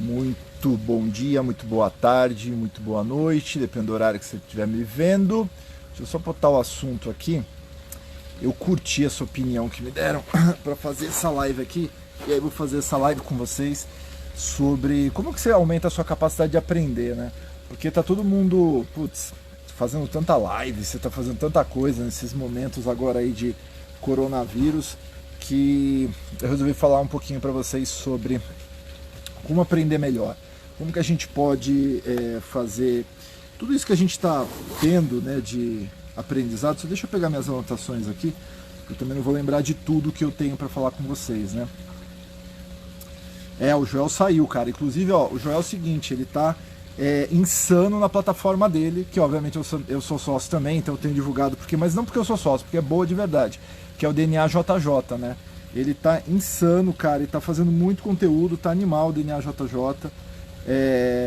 Muito bom dia, muito boa tarde, muito boa noite, depende do horário que você estiver me vendo. Deixa eu só botar o assunto aqui. Eu curti essa opinião que me deram para fazer essa live aqui. E aí vou fazer essa live com vocês sobre como que você aumenta a sua capacidade de aprender, né? Porque tá todo mundo, fazendo tanta live, você tá fazendo tanta coisa nesses momentos agora aí de coronavírus, que eu resolvi falar um pouquinho para vocês sobre como aprender melhor, como que a gente pode fazer tudo isso que a gente está tendo, né, de aprendizado. Só deixa eu pegar minhas anotações aqui, eu também não vou lembrar de tudo que eu tenho para falar com vocês, né? O Joel saiu, cara. Inclusive, ó, o Joel é o seguinte, ele tá insano na plataforma dele, que obviamente eu sou sócio também, então eu tenho divulgado, mas não porque eu sou sócio, porque é boa de verdade, que é o DNA JJ, né? Ele tá insano, cara, ele tá fazendo muito conteúdo, tá animal o DNA JJ.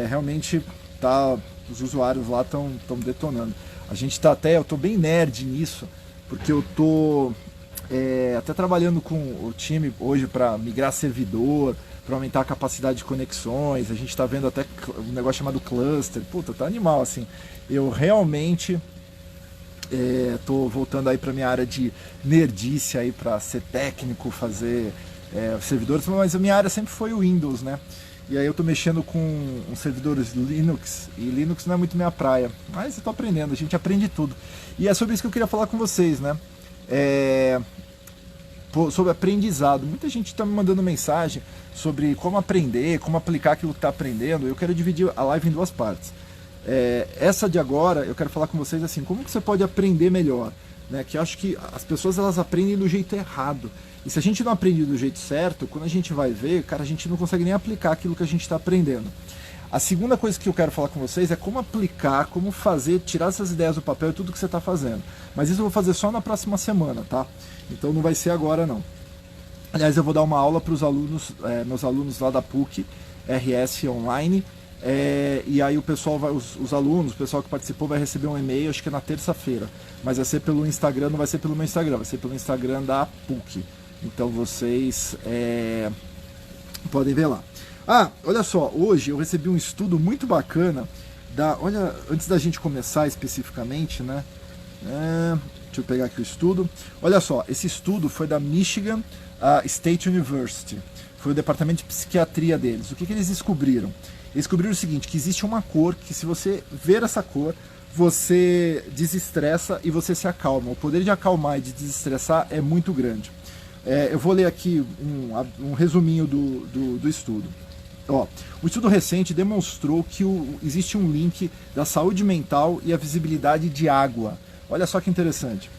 Realmente tá, os usuários lá estão detonando. A gente tá eu tô bem nerd nisso, porque eu tô até trabalhando com o time hoje para migrar servidor, para aumentar a capacidade de conexões. A gente está vendo até um negócio chamado cluster. Puta, tá animal, assim. Eu realmente tô voltando aí para minha área de nerdice aí, para ser técnico, fazer servidores, mas a minha área sempre foi o Windows, né? E aí eu tô mexendo com uns servidores Linux, e Linux não é muito minha praia, mas eu tô aprendendo, a gente aprende tudo. E é sobre isso que eu queria falar com vocês, né? Sobre aprendizado. Muita gente está me mandando mensagem sobre como aprender, como aplicar aquilo que está aprendendo. Eu quero dividir a live em duas partes. Essa de agora, eu quero falar com vocês assim, como que você pode aprender melhor, né? Que eu acho que as pessoas, elas aprendem do jeito errado. E se a gente não aprende do jeito certo, quando a gente vai ver, cara, a gente não consegue nem aplicar aquilo que a gente está aprendendo. A segunda coisa que eu quero falar com vocês é como aplicar, como fazer, tirar essas ideias do papel e tudo que você está fazendo. Mas isso eu vou fazer só na próxima semana, tá? Então não vai ser agora, não. Aliás, eu vou dar uma aula para os alunos, meus alunos lá da PUC, RS Online, e aí o pessoal os alunos, o pessoal que participou vai receber um e-mail, acho que é na terça-feira, mas vai ser pelo Instagram, não vai ser pelo meu Instagram, vai ser pelo Instagram da PUC. Então vocês podem ver lá. Olha só, hoje eu recebi um estudo muito bacana, antes da gente começar especificamente, né? Deixa eu pegar aqui o estudo. Olha só, esse estudo foi da Michigan State University. Foi o departamento de psiquiatria deles. O que eles descobriram? Eles descobriram o seguinte, que existe uma cor que, se você ver essa cor, você desestressa e você se acalma. O poder de acalmar e de desestressar é muito grande. Eu vou ler aqui um resuminho do estudo. O estudo recente demonstrou que existe um link da saúde mental e a visibilidade de água. Olha só que interessante.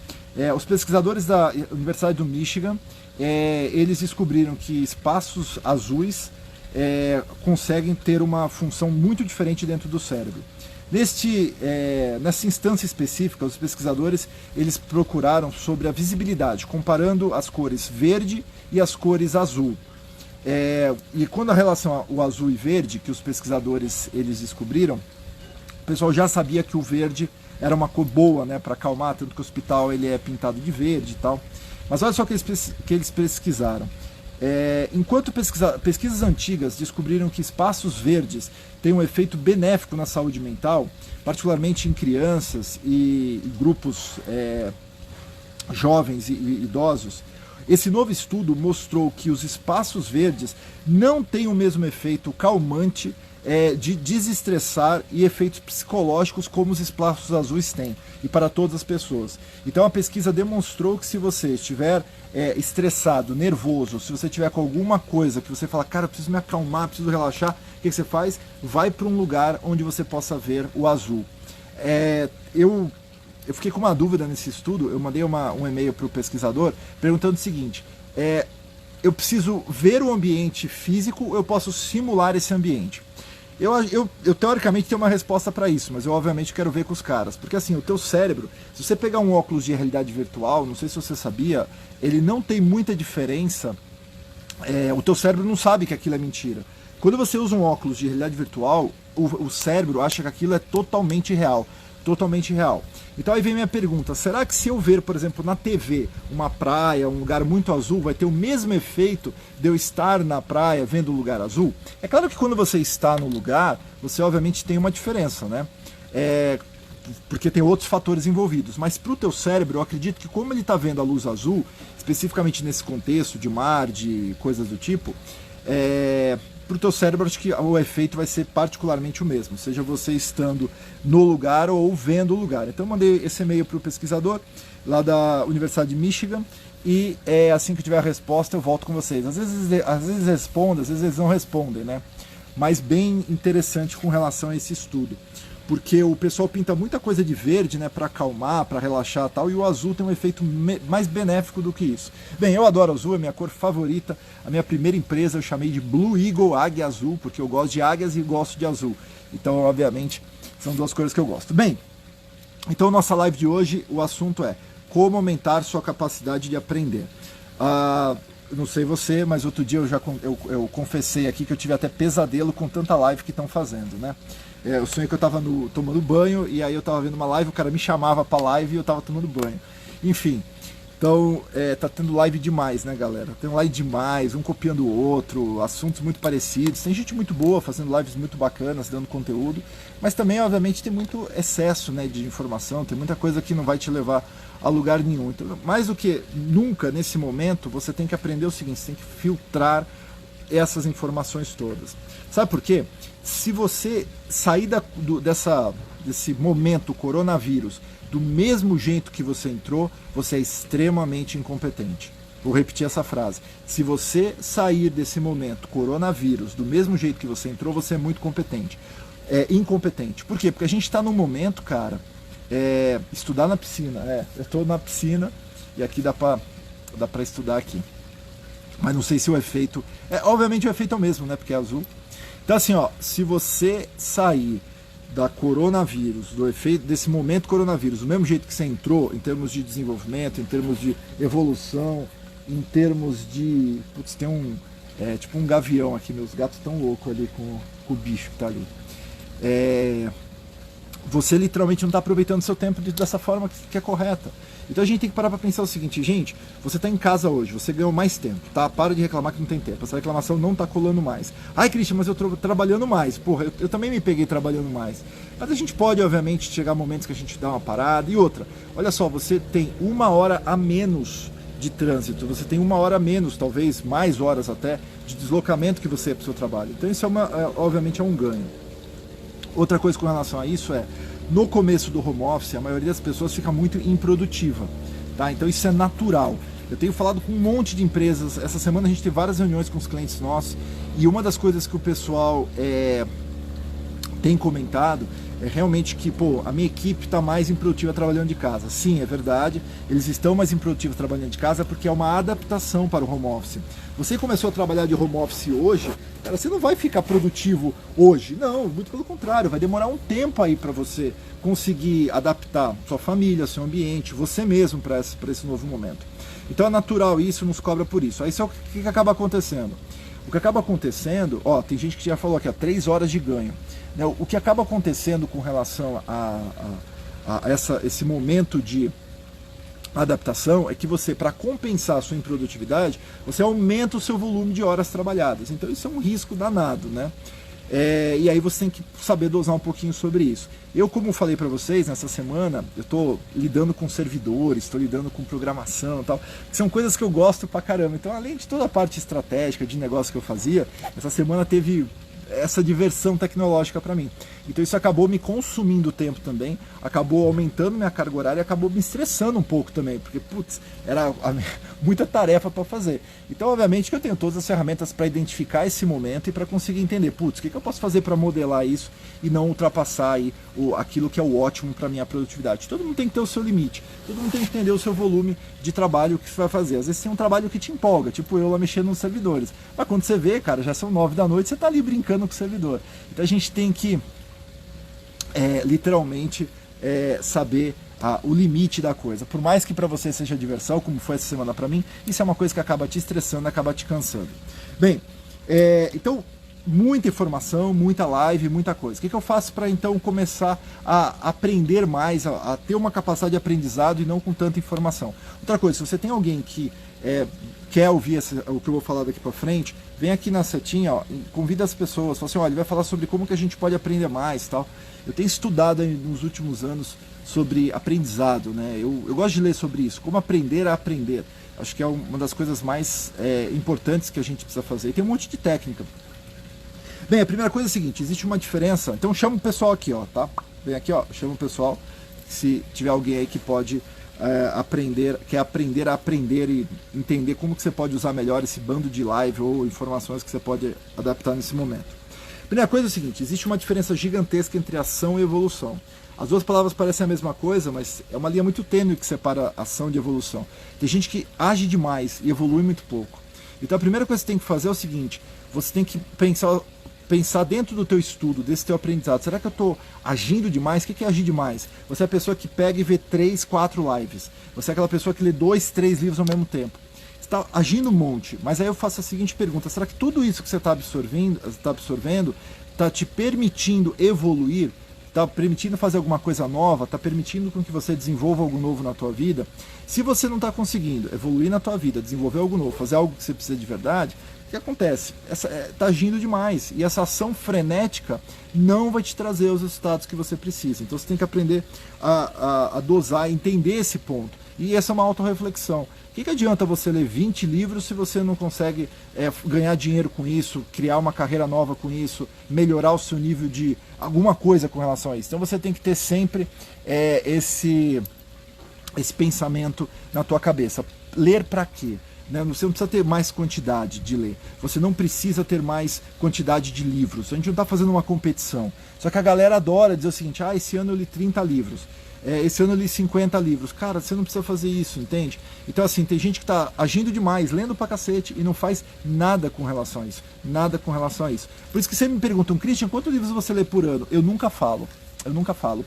Os pesquisadores da Universidade do Michigan, eles descobriram que espaços azuis conseguem ter uma função muito diferente dentro do cérebro. Nessa instância específica, os pesquisadores eles procuraram sobre a visibilidade, comparando as cores verde e as cores azul. E quando a relação ao azul e verde, que os pesquisadores eles descobriram, o pessoal já sabia que o verde era uma cor boa, né, para acalmar, tanto que o hospital ele é pintado de verde e tal. Mas olha só o que eles pesquisaram. Enquanto pesquisas antigas descobriram que espaços verdes têm um efeito benéfico na saúde mental, particularmente em crianças e grupos jovens e idosos, esse novo estudo mostrou que os espaços verdes não têm o mesmo efeito calmante de desestressar e efeitos psicológicos como os espaços azuis têm, e para todas as pessoas. Então a pesquisa demonstrou que se você estiver estressado, nervoso, se você tiver com alguma coisa que você fala, cara, eu preciso me acalmar, preciso relaxar, o que você faz? Vai para um lugar onde você possa ver o azul. Eu fiquei com uma dúvida nesse estudo, eu mandei um e-mail para o pesquisador perguntando o seguinte, eu preciso ver o ambiente físico ou eu posso simular esse ambiente? Eu teoricamente tenho uma resposta para isso, mas eu obviamente quero ver com os caras. Porque assim, o teu cérebro, se você pegar um óculos de realidade virtual, não sei se você sabia, ele não tem muita diferença, o teu cérebro não sabe que aquilo é mentira. Quando você usa um óculos de realidade virtual, o cérebro acha que aquilo é totalmente real. totalmente real. Então aí vem minha pergunta, será que se eu ver, por exemplo, na TV, uma praia, um lugar muito azul, vai ter o mesmo efeito de eu estar na praia vendo o lugar azul? É claro que quando você está no lugar, você obviamente tem uma diferença, né? Porque tem outros fatores envolvidos, mas para o teu cérebro, eu acredito que como ele está vendo a luz azul, especificamente nesse contexto de mar, de coisas do tipo, para o teu cérebro acho que o efeito vai ser particularmente o mesmo, seja você estando no lugar ou vendo o lugar. Então eu mandei esse e-mail para o pesquisador lá da Universidade de Michigan e assim que tiver a resposta eu volto com vocês. Às vezes respondem, às vezes eles não respondem, né? Mas bem interessante com relação a esse estudo. Porque o pessoal pinta muita coisa de verde, né, para acalmar, para relaxar e tal, e o azul tem um efeito mais benéfico do que isso. Bem, eu adoro azul, é minha cor favorita. A minha primeira empresa eu chamei de Blue Eagle, Águia Azul, porque eu gosto de águias e gosto de azul. Então, obviamente, são duas cores que eu gosto. Bem, então nossa live de hoje, o assunto é como aumentar sua capacidade de aprender. Não sei você, mas outro dia eu confessei aqui que eu tive até pesadelo com tanta live que estão fazendo, né? Eu sonhei que eu estava tomando banho e aí eu estava vendo uma live, o cara me chamava para live e eu estava tomando banho. Enfim, então tá tendo live demais, né, galera? Tem live demais, um copiando o outro, assuntos muito parecidos. Tem gente muito boa fazendo lives muito bacanas, dando conteúdo, mas também, obviamente, tem muito excesso, né, de informação, tem muita coisa que não vai te levar a lugar nenhum. Então, mais do que nunca, nesse momento, você tem que aprender o seguinte, você tem que filtrar essas informações todas. Sabe por quê? Se você sair desse momento coronavírus do mesmo jeito que você entrou, você é extremamente incompetente. Vou repetir essa frase. Se você sair desse momento coronavírus do mesmo jeito que você entrou, você é muito incompetente. Por quê? Porque a gente está num momento, cara, estudar na piscina. Eu estou na piscina e aqui dá para estudar aqui. Mas não sei se o efeito... obviamente o efeito é o mesmo, né? Porque é azul. Então assim, ó, se você sair da coronavírus, do efeito desse momento coronavírus, do mesmo jeito que você entrou, em termos de desenvolvimento, em termos de evolução, em termos de... Putz, tem tipo um gavião aqui, meus gatos estão loucos ali com o bicho que tá ali. Você literalmente não está aproveitando seu tempo dessa forma que é correta. Então a gente tem que parar para pensar o seguinte, gente, você está em casa hoje, você ganhou mais tempo, tá? Para de reclamar que não tem tempo, essa reclamação não está colando mais. Ai, Christian, mas eu estou trabalhando mais. Porra, eu também me peguei trabalhando mais. Mas a gente pode, obviamente, chegar a momentos que a gente dá uma parada. E outra, olha só, você tem 1 hora a menos de trânsito, você tem 1 hora a menos, talvez mais horas até, de deslocamento que você é para o seu trabalho. Então isso obviamente é um ganho. Outra coisa com relação a isso no começo do home office, a maioria das pessoas fica muito improdutiva, tá? Então isso é natural. Eu tenho falado com um monte de empresas, essa semana a gente teve várias reuniões com os clientes nossos, e uma das coisas que o pessoal tem comentado é realmente que, a minha equipe está mais improdutiva trabalhando de casa. Sim, é verdade, eles estão mais improdutivos trabalhando de casa porque é uma adaptação para o home office. Você começou a trabalhar de home office hoje, cara, você não vai ficar produtivo hoje. Não, muito pelo contrário, vai demorar um tempo aí para você conseguir adaptar sua família, seu ambiente, você mesmo para esse novo momento. Então é natural isso, nos cobra por isso. Aí o que acaba acontecendo? O que acaba acontecendo, tem gente que já falou aqui, 3 horas de ganho. O que acaba acontecendo com relação a esse momento de adaptação é que você, para compensar a sua improdutividade, você aumenta o seu volume de horas trabalhadas. Então isso é um risco danado, né? E aí você tem que saber dosar um pouquinho sobre isso. Eu, como falei para vocês, nessa semana, eu estou lidando com servidores, estou lidando com programação e tal, que são coisas que eu gosto pra caramba. Então, além de toda a parte estratégica de negócio que eu fazia, essa semana teve essa diversão tecnológica para mim. Então isso acabou me consumindo tempo também, acabou aumentando minha carga horária e acabou me estressando um pouco também, porque, putz, era muita tarefa para fazer. Então, obviamente, que eu tenho todas as ferramentas para identificar esse momento e para conseguir entender, putz, o que eu posso fazer para modelar isso e não ultrapassar aí aquilo que é o ótimo para minha produtividade. Todo mundo tem que ter o seu limite, todo mundo tem que entender o seu volume de trabalho que você vai fazer. Às vezes tem um trabalho que te empolga, tipo eu lá mexendo nos servidores. Mas quando você vê, cara, já são 9 da noite, você tá ali brincando com o servidor. Então a gente tem que literalmente saber o limite da coisa. Por mais que para você seja diversão, como foi essa semana para mim, isso é uma coisa que acaba te estressando, acaba te cansando. Bem, então muita informação, muita live, muita coisa. O que eu faço para então começar a aprender mais, a ter uma capacidade de aprendizado e não com tanta informação? Outra coisa, se você tem alguém que quer ouvir o que eu vou falar daqui para frente, vem aqui na setinha, ó, convida as pessoas, fala assim, olha, ele vai falar sobre como que a gente pode aprender mais, tal. Eu tenho estudado nos últimos anos sobre aprendizado, né? Eu gosto de ler sobre isso, como aprender a aprender. Acho que é uma das coisas mais importantes que a gente precisa fazer. E tem um monte de técnica. Bem, a primeira coisa é a seguinte, existe uma diferença, então chama o pessoal aqui, ó, tá? Vem aqui, ó, chama o pessoal, se tiver alguém aí que pode quer aprender a aprender e entender como que você pode usar melhor esse bando de live ou informações que você pode adaptar nesse momento. Primeira coisa é o seguinte, existe uma diferença gigantesca entre ação e evolução. As duas palavras parecem a mesma coisa, mas é uma linha muito tênue que separa ação de evolução. Tem gente que age demais e evolui muito pouco. Então a primeira coisa que você tem que fazer é o seguinte, você tem que pensar dentro do teu estudo, desse teu aprendizado. Será que eu estou agindo demais? O que é agir demais? Você é a pessoa que pega e vê 3, 4 lives. Você é aquela pessoa que lê 2, 3 livros ao mesmo tempo. Você está agindo um monte. Mas aí eu faço a seguinte pergunta. Será que tudo isso que você está absorvendo está te permitindo evoluir? Está permitindo fazer alguma coisa nova? Está permitindo com que você desenvolva algo novo na tua vida? Se você não está conseguindo evoluir na tua vida, desenvolver algo novo, fazer algo que você precisa de verdade, o que acontece? Está agindo demais e essa ação frenética não vai te trazer os resultados que você precisa. Então você tem que aprender a dosar, entender esse ponto. E essa é uma autorreflexão. O que adianta você ler 20 livros se você não consegue ganhar dinheiro com isso, criar uma carreira nova com isso, melhorar o seu nível de alguma coisa com relação a isso? Então você tem que ter sempre esse pensamento na tua cabeça. Ler para quê? Você não precisa ter mais quantidade de ler. Você não precisa ter mais quantidade de livros. A gente não está fazendo uma competição. Só que a galera adora dizer o seguinte, esse ano eu li 30 livros. Esse ano eu li 50 livros. Cara, você não precisa fazer isso, entende? Então assim, tem gente que está agindo demais, lendo pra cacete e não faz nada com relação a isso. Nada com relação a isso. Por isso que sempre me perguntam, Christian, quantos livros você lê por ano? Eu nunca falo.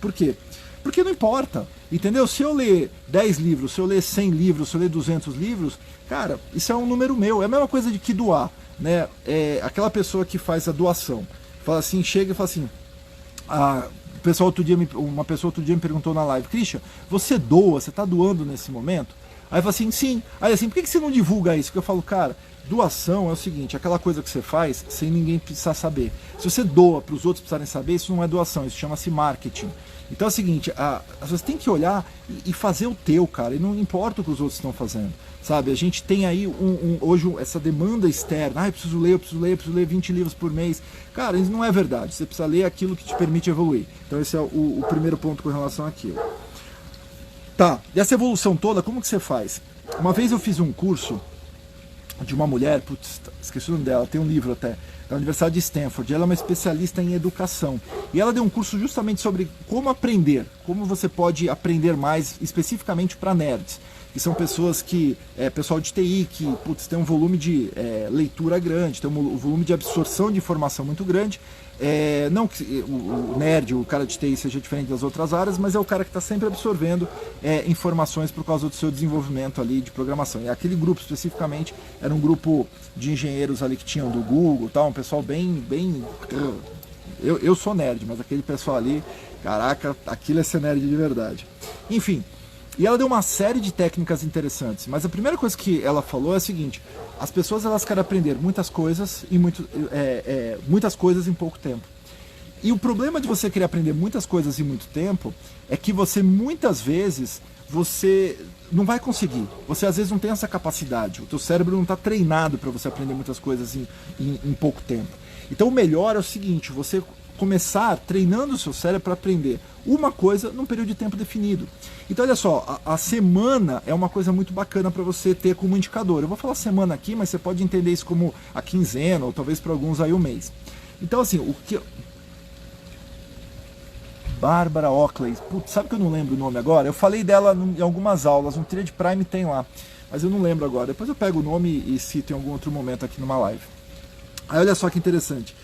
Por quê? Porque não importa, entendeu? Se eu ler 10 livros, se eu ler 100 livros, se eu ler 200 livros, cara, isso é um número meu. É a mesma coisa de que doar, né? Aquela pessoa que faz a doação, fala assim, chega e fala assim, uma pessoa outro dia me perguntou na live, Christian, você doa, você está doando nesse momento? Aí eu falo assim, sim. Aí assim, por que você não divulga isso? Porque eu falo, cara, doação é o seguinte, aquela coisa que você faz sem ninguém precisar saber. Se você doa para os outros precisarem saber, isso não é doação, isso chama-se marketing. Então é o seguinte, você tem que olhar e fazer o teu, cara, e não importa o que os outros estão fazendo, sabe? A gente tem aí hoje essa demanda externa, eu preciso ler 20 livros por mês. Cara, isso não é verdade, você precisa ler aquilo que te permite evoluir. Então esse é o primeiro ponto com relação àquilo. Tá, e essa evolução toda, como que você faz? Uma vez eu fiz um curso de uma mulher, esqueci o nome dela, tem um livro até, da Universidade de Stanford. Ela é uma especialista em educação. E ela deu um curso justamente sobre como aprender, como você pode aprender mais especificamente para nerds. Que são pessoas pessoal de TI, que tem um volume de leitura grande, tem um volume de absorção de informação muito grande. Não que o nerd, o cara de TI seja diferente das outras áreas, mas é o cara que está sempre absorvendo informações por causa do seu desenvolvimento ali de programação. E aquele grupo especificamente era um grupo de engenheiros ali que tinham do Google, tal, um pessoal bem eu sou nerd, mas aquele pessoal ali, caraca, aquilo é ser nerd de verdade. Enfim, e ela deu uma série de técnicas interessantes, mas a primeira coisa que ela falou é a seguinte: as pessoas elas querem aprender muitas coisas em pouco tempo. E o problema de você querer aprender muitas coisas em muito tempo é que você muitas vezes não vai conseguir. Você às vezes não tem essa capacidade. O teu cérebro não está treinado para você aprender muitas coisas em pouco tempo. Então o melhor é o seguinte: você começar treinando o seu cérebro para aprender uma coisa num período de tempo definido. Então olha só, a semana é uma coisa muito bacana para você ter como indicador. Eu vou falar semana aqui, mas você pode entender isso como a quinzena, ou talvez para alguns aí o mês. Então assim, Bárbara Oakley, sabe que eu não lembro o nome agora? Eu falei dela em algumas aulas, no Trade Prime tem lá, mas eu não lembro agora. Depois eu pego o nome e cito em algum outro momento aqui numa live. Aí olha só que interessante.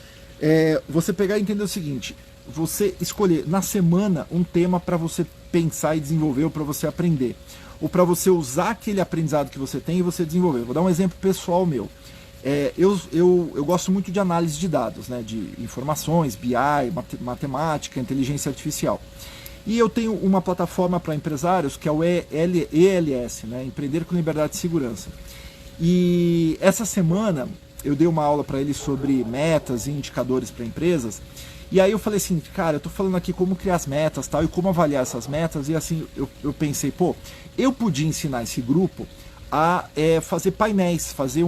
Você pegar e entender o seguinte: você escolher na semana um tema para você pensar e desenvolver, ou para você aprender, ou para você usar aquele aprendizado que você tem e você desenvolver. Vou dar um exemplo pessoal meu. Eu gosto muito de análise de dados, né, de informações, BI, matemática, inteligência artificial. E eu tenho uma plataforma para empresários que é o ELS, né, Empreender com Liberdade e Segurança. E essa semana eu dei uma aula para eles sobre metas e indicadores para empresas. E aí eu falei assim, cara, eu tô falando aqui como criar as metas, tal, e como avaliar essas metas. E assim, eu pensei, pô, eu podia ensinar esse grupo a fazer painéis, fazer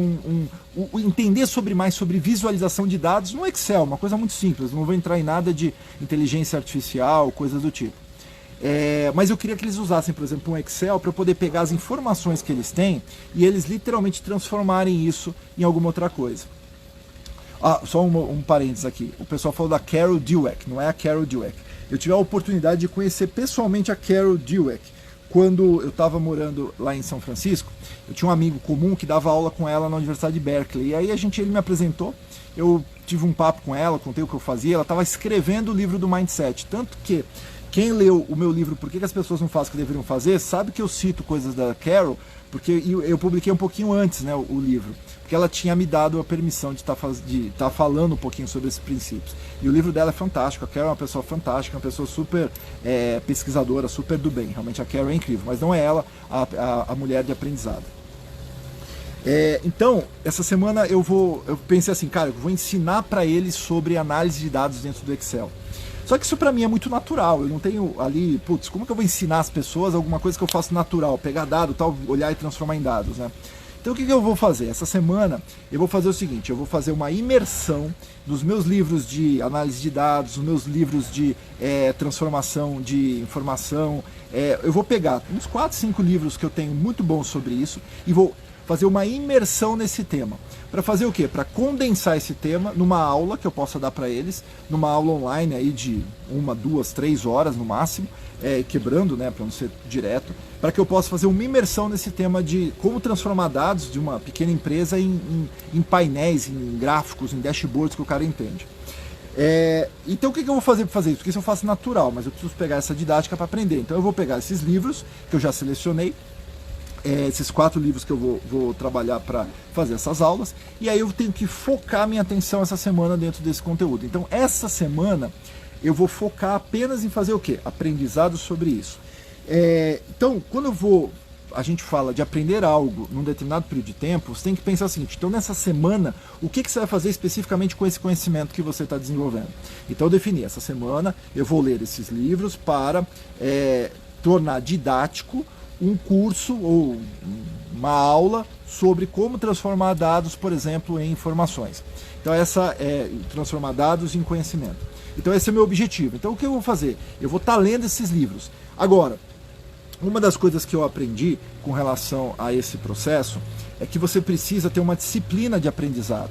entender mais sobre visualização de dados no Excel, uma coisa muito simples, não vou entrar em nada de inteligência artificial, coisas do tipo. Mas eu queria que eles usassem, por exemplo, um Excel para poder pegar as informações que eles têm e eles literalmente transformarem isso em alguma outra coisa. Só um parênteses aqui. O pessoal falou da Carol Dweck, não é a Carol Dweck. Eu tive a oportunidade de conhecer pessoalmente a Carol Dweck. Quando eu estava morando lá em São Francisco, eu tinha um amigo comum que dava aula com ela na Universidade de Berkeley. E aí ele me apresentou, eu tive um papo com ela, contei o que eu fazia. Ela estava escrevendo o livro do Mindset. Tanto que quem leu o meu livro Por que as pessoas não fazem o que deveriam fazer, sabe que eu cito coisas da Carol, porque eu publiquei um pouquinho antes, né, o livro. Porque ela tinha me dado a permissão de estar falando um pouquinho sobre esses princípios. E o livro dela é fantástico, a Carol é uma pessoa fantástica, uma pessoa super pesquisadora, super do bem. Realmente a Carol é incrível, mas não é ela a mulher de aprendizado. Então, essa semana eu pensei assim, cara, eu vou ensinar para eles sobre análise de dados dentro do Excel. Só que isso para mim é muito natural, eu não tenho ali, como que eu vou ensinar as pessoas alguma coisa que eu faço natural, pegar dado, tal, olhar e transformar em dados, né? Então o que eu vou fazer? Essa semana eu vou fazer o seguinte, eu vou fazer uma imersão nos meus livros de análise de dados, nos meus livros de transformação de informação. Eu vou pegar uns 4, 5 livros que eu tenho muito bons sobre isso e vou fazer uma imersão nesse tema. Para fazer o quê? Para condensar esse tema numa aula que eu possa dar para eles, numa aula online aí de 1, 2, 3 horas no máximo, quebrando, né, para não ser direto, para que eu possa fazer uma imersão nesse tema de como transformar dados de uma pequena empresa em painéis, em gráficos, em dashboards que o cara entende. Então o que eu vou fazer para fazer isso? Porque isso eu faço natural, mas eu preciso pegar essa didática para aprender. Então eu vou pegar esses livros que eu já selecionei, esses 4 livros que eu vou trabalhar para fazer essas aulas, e aí eu tenho que focar minha atenção essa semana dentro desse conteúdo. Então essa semana eu vou focar apenas em fazer o quê? Aprendizado sobre isso. Então quando a gente fala de aprender algo num determinado período de tempo, você tem que pensar o seguinte, então nessa semana, o que você vai fazer especificamente com esse conhecimento que você está desenvolvendo? Então eu defini, essa semana eu vou ler esses livros para tornar didático um curso ou uma aula sobre como transformar dados, por exemplo, em informações. Então essa é transformar dados em conhecimento. Então esse é o meu objetivo. Então o que eu vou fazer? Eu vou estar lendo esses livros. Agora, uma das coisas que eu aprendi com relação a esse processo é que você precisa ter uma disciplina de aprendizado.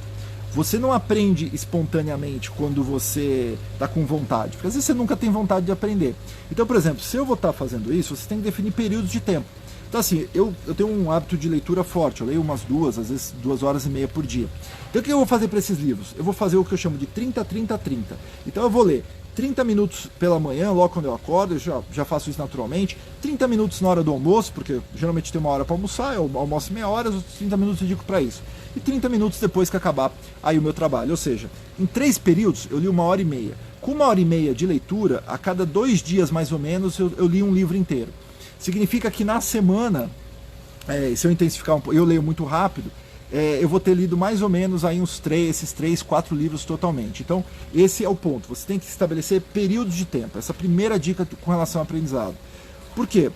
Você não aprende espontaneamente quando você está com vontade, porque às vezes você nunca tem vontade de aprender. Então, por exemplo, se eu vou estar fazendo isso, você tem que definir períodos de tempo. Então assim, eu tenho um hábito de leitura forte, eu leio umas 2, às vezes 2 horas e meia por dia. Então o que eu vou fazer para esses livros? Eu vou fazer o que eu chamo de 30, 30, 30. Então eu vou ler 30 minutos pela manhã, logo quando eu acordo, eu já faço isso naturalmente, 30 minutos na hora do almoço, porque geralmente tem uma hora para almoçar, eu almoço meia hora, os outros 30 minutos eu dedico para isso. E 30 minutos depois que acabar aí o meu trabalho. Ou seja, em 3 períodos eu li 1h30. Com 1h30 de leitura, a cada 2 dias mais ou menos eu li um livro inteiro. Significa que na semana, se eu intensificar um pouco, eu leio muito rápido, eu vou ter lido mais ou menos aí esses 3, 4 livros totalmente. Então esse é o ponto, você tem que estabelecer períodos de tempo. Essa é a primeira dica com relação ao aprendizado. Por quê?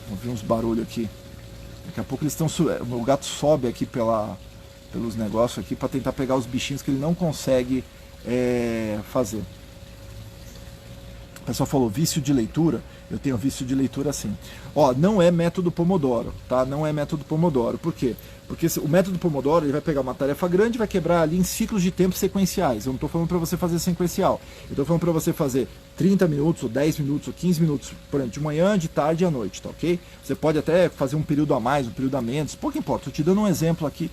Vou ver uns barulhos aqui. Daqui a pouco eles estão o gato sobe aqui pelos negócios aqui para tentar pegar os bichinhos que ele não consegue fazer. O pessoal falou vício de leitura. Eu tenho vício de leitura assim. Não é método Pomodoro, tá? Não é método Pomodoro. Por quê? Porque o método Pomodoro ele vai pegar uma tarefa grande e vai quebrar ali em ciclos de tempo sequenciais. Eu não estou falando para você fazer sequencial. Eu estou falando para você fazer 30 minutos, ou 10 minutos, ou 15 minutos, por exemplo, de manhã, de tarde e à noite, tá ok? Você pode até fazer um período a mais, um período a menos, pouco importa. Estou te dando um exemplo aqui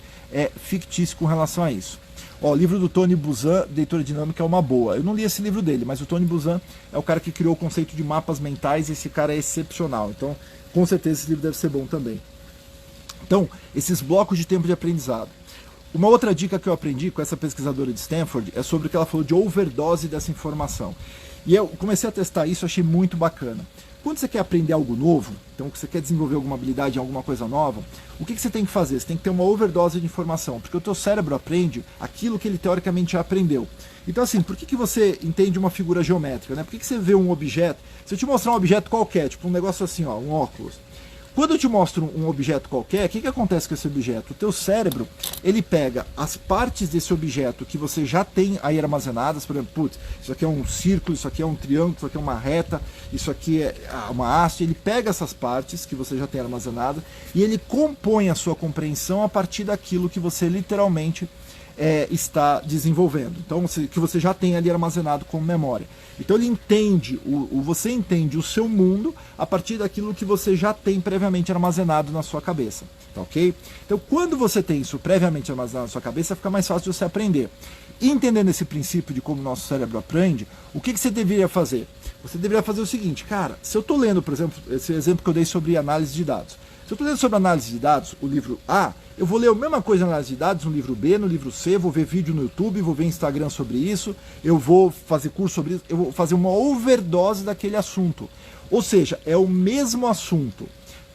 fictício com relação a isso. O livro do Tony Buzan, Leitura Dinâmica, é uma boa. Eu não li esse livro dele, mas o Tony Buzan é o cara que criou o conceito de mapas mentais e esse cara é excepcional. Então, com certeza, esse livro deve ser bom também. Então, esses blocos de tempo de aprendizado. Uma outra dica que eu aprendi com essa pesquisadora de Stanford é sobre o que ela falou de overdose dessa informação. E eu comecei a testar isso, achei muito bacana. Quando você quer aprender algo novo, então você quer desenvolver alguma habilidade em alguma coisa nova, o que você tem que fazer? Você tem que ter uma overdose de informação, porque o teu cérebro aprende aquilo que ele teoricamente já aprendeu. Então assim, por que você entende uma figura geométrica? Né? Por que você vê um objeto? Se eu te mostrar um objeto qualquer, tipo um negócio assim, ó, um óculos, quando eu te mostro um objeto qualquer, o que acontece com esse objeto? O teu cérebro, ele pega as partes desse objeto que você já tem aí armazenadas, por exemplo, putz, isso aqui é um círculo, isso aqui é um triângulo, isso aqui é uma reta, isso aqui é uma haste, ele pega essas partes que você já tem armazenadas e ele compõe a sua compreensão a partir daquilo que você literalmente está desenvolvendo. Então, que você já tem ali armazenado como memória. Então ele entende, você entende o seu mundo a partir daquilo que você já tem previamente armazenado na sua cabeça. Tá, ok? Então quando você tem isso previamente armazenado na sua cabeça, fica mais fácil de você aprender. E entendendo esse princípio de como o nosso cérebro aprende, o que você deveria fazer? Você deveria fazer o seguinte, cara, se eu estou lendo, por exemplo, esse exemplo que eu dei sobre análise de dados. Se eu estou lendo sobre análise de dados, o livro A, eu vou ler a mesma coisa na análise de dados no livro B, no livro C, vou ver vídeo no YouTube, vou ver Instagram sobre isso, eu vou fazer curso sobre isso, eu vou fazer uma overdose daquele assunto. Ou seja, é o mesmo assunto.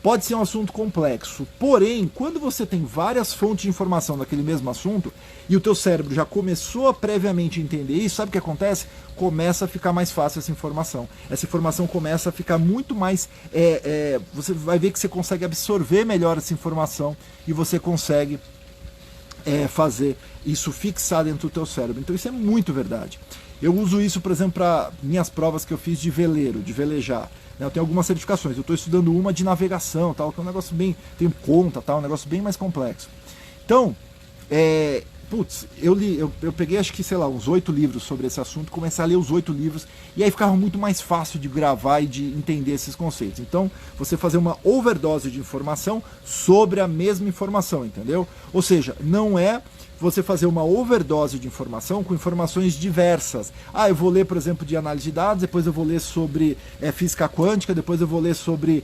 Pode ser um assunto complexo, porém, quando você tem várias fontes de informação daquele mesmo assunto e o teu cérebro já começou a previamente entender isso, sabe o que acontece? Começa a ficar mais fácil essa informação. Essa informação começa a ficar muito mais... você vai ver que você consegue absorver melhor essa informação e você consegue fazer isso fixar dentro do teu cérebro. Então isso é muito verdade. Eu uso isso, por exemplo, para minhas provas que eu fiz de veleiro, de velejar. Eu tenho algumas certificações, eu estou estudando uma de navegação, tal, que é um negócio bem... tem conta, tal, um negócio bem mais complexo. Então, eu peguei acho que, sei lá, uns 8 livros sobre esse assunto, comecei a ler os 8 livros, e aí ficava muito mais fácil de gravar e de entender esses conceitos. Então, você fazer uma overdose de informação sobre a mesma informação, entendeu? Ou seja, não é você fazer uma overdose de informação com informações diversas. Ah, eu vou ler, por exemplo, de análise de dados, depois eu vou ler sobre física quântica, depois eu vou ler sobre,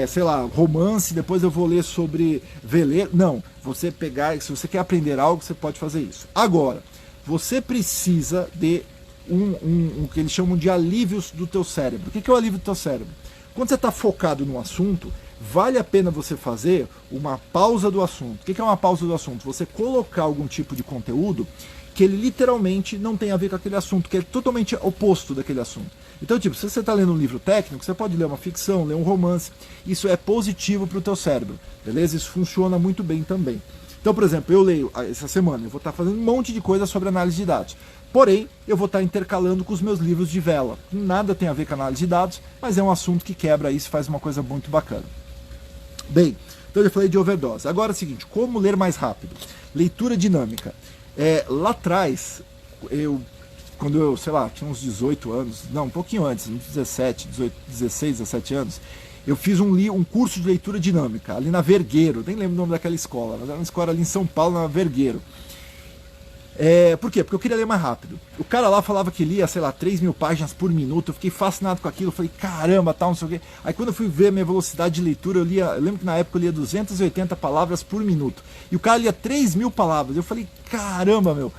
sei lá, romance, depois eu vou ler sobre veleiro. Não, você pegar, se você quer aprender algo, você pode fazer isso. Agora, você precisa de o que eles chamam de alívios do teu cérebro. O que é o alívio do teu cérebro? Quando você está focado no assunto, vale a pena você fazer uma pausa do assunto. O que é uma pausa do assunto? Você colocar algum tipo de conteúdo que ele literalmente não tem a ver com aquele assunto, que é totalmente oposto daquele assunto. Então, tipo, se você está lendo um livro técnico, você pode ler uma ficção, ler um romance. Isso é positivo para o teu cérebro, beleza? Isso funciona muito bem também. Então, por exemplo, eu leio essa semana, eu vou estar fazendo um monte de coisa sobre análise de dados. Porém, eu vou estar intercalando com os meus livros de vela. Nada tem a ver com análise de dados, mas é um assunto que quebra isso e faz uma coisa muito bacana. Bem, então eu já falei de overdose. Agora é o seguinte, como ler mais rápido? Leitura dinâmica. Lá atrás, quando eu, sei lá, tinha uns 18 anos, não, um pouquinho antes, uns 17, 18, 16, 17 anos, eu fiz um curso de leitura dinâmica, ali na Vergueiro, nem lembro o nome daquela escola, mas era uma escola ali em São Paulo, na Vergueiro. Por quê? Porque eu queria ler mais rápido. O cara lá falava que lia, sei lá, 3.000 páginas por minuto. Eu fiquei fascinado com aquilo. Eu falei, caramba, tal, não sei o quê. Aí quando eu fui ver a minha velocidade de leitura, eu lembro que na época eu lia 280 palavras por minuto. E o cara lia 3.000 palavras. Eu falei, caramba, meu.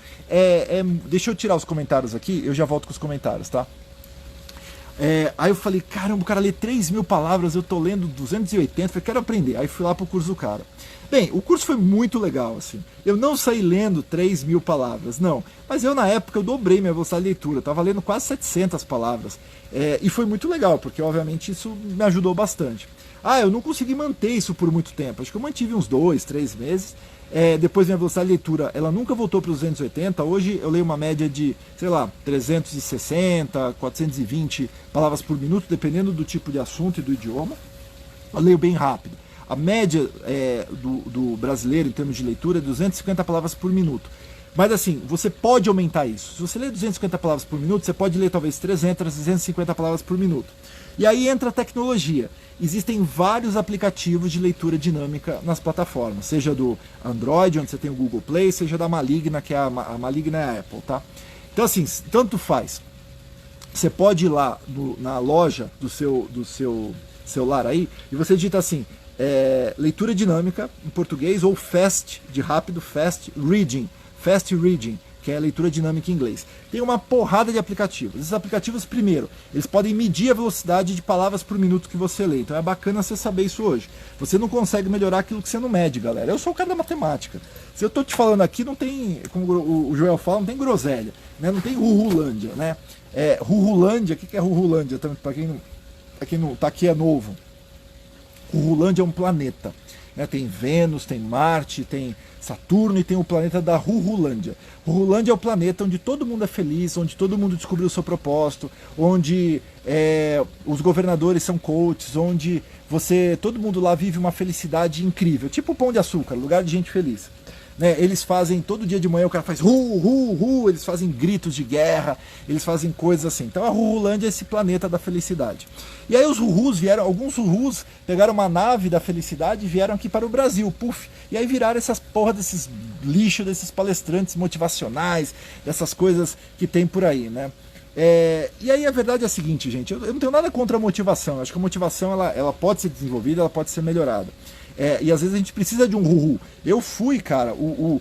Deixa eu tirar os comentários aqui, eu já volto com os comentários, tá? Aí eu falei, caramba, o cara lê 3.000 palavras, eu tô lendo 280, falei, quero aprender. Aí fui lá pro curso do cara. Bem, o curso foi muito legal, assim. Eu não saí lendo 3.000 palavras, não. Mas eu, na época, eu dobrei minha velocidade de leitura. Eu tava lendo quase 700 palavras. E foi muito legal, porque, obviamente, isso me ajudou bastante. Eu não consegui manter isso por muito tempo. Acho que eu mantive uns 2, 3 meses. Depois minha velocidade de leitura, ela nunca voltou para os 280. Hoje eu leio uma média de, sei lá, 360, 420 palavras por minuto, dependendo do tipo de assunto e do idioma. Eu leio bem rápido. A média do brasileiro em termos de leitura é 250 palavras por minuto. Mas assim, você pode aumentar isso. Se você lê 250 palavras por minuto, você pode ler talvez 300, 250 palavras por minuto. E aí entra a tecnologia. Existem vários aplicativos de leitura dinâmica nas plataformas, seja do Android, onde você tem o Google Play, seja da Maligna, que é a Maligna é a Apple, tá? Então assim, tanto faz. Você pode ir lá na loja do seu celular aí, e você digita assim, leitura dinâmica em português, ou FAST, de rápido, fast reading, que é a leitura dinâmica em inglês. Tem uma porrada de aplicativos. Esses aplicativos, primeiro, eles podem medir a velocidade de palavras por minuto que você lê. Então é bacana você saber isso hoje. Você não consegue melhorar aquilo que você não mede, galera. Eu sou o cara da matemática. Se eu tô te falando aqui, não tem, como o Joel fala, não tem groselha, né? Não tem Ruhulândia, né? Ruhulândia, o que é Ruhulândia? Para quem não tá aqui é novo. Ruhulândia é um planeta, né? Tem Vênus, tem Marte, tem Saturno e tem o planeta da Ruhulândia. Ruhulândia é o planeta onde todo mundo é feliz, onde todo mundo descobriu o seu propósito, onde os governadores são coaches, onde todo mundo lá vive uma felicidade incrível, tipo o Pão de Açúcar, lugar de gente feliz. Né, eles fazem, todo dia de manhã o cara faz eles fazem gritos de guerra, eles fazem coisas assim. Então a Ruhulândia é esse planeta da felicidade. E aí os Ruhus vieram, alguns Ruhus pegaram uma nave da felicidade e vieram aqui para o Brasil, e aí viraram essas porra desses lixos, desses palestrantes motivacionais, dessas coisas que tem por aí, né? E aí a verdade é a seguinte, gente, eu não tenho nada contra a motivação, eu acho que a motivação ela pode ser desenvolvida, ela pode ser melhorada. E às vezes a gente precisa de um Ruhu. Eu fui, cara, o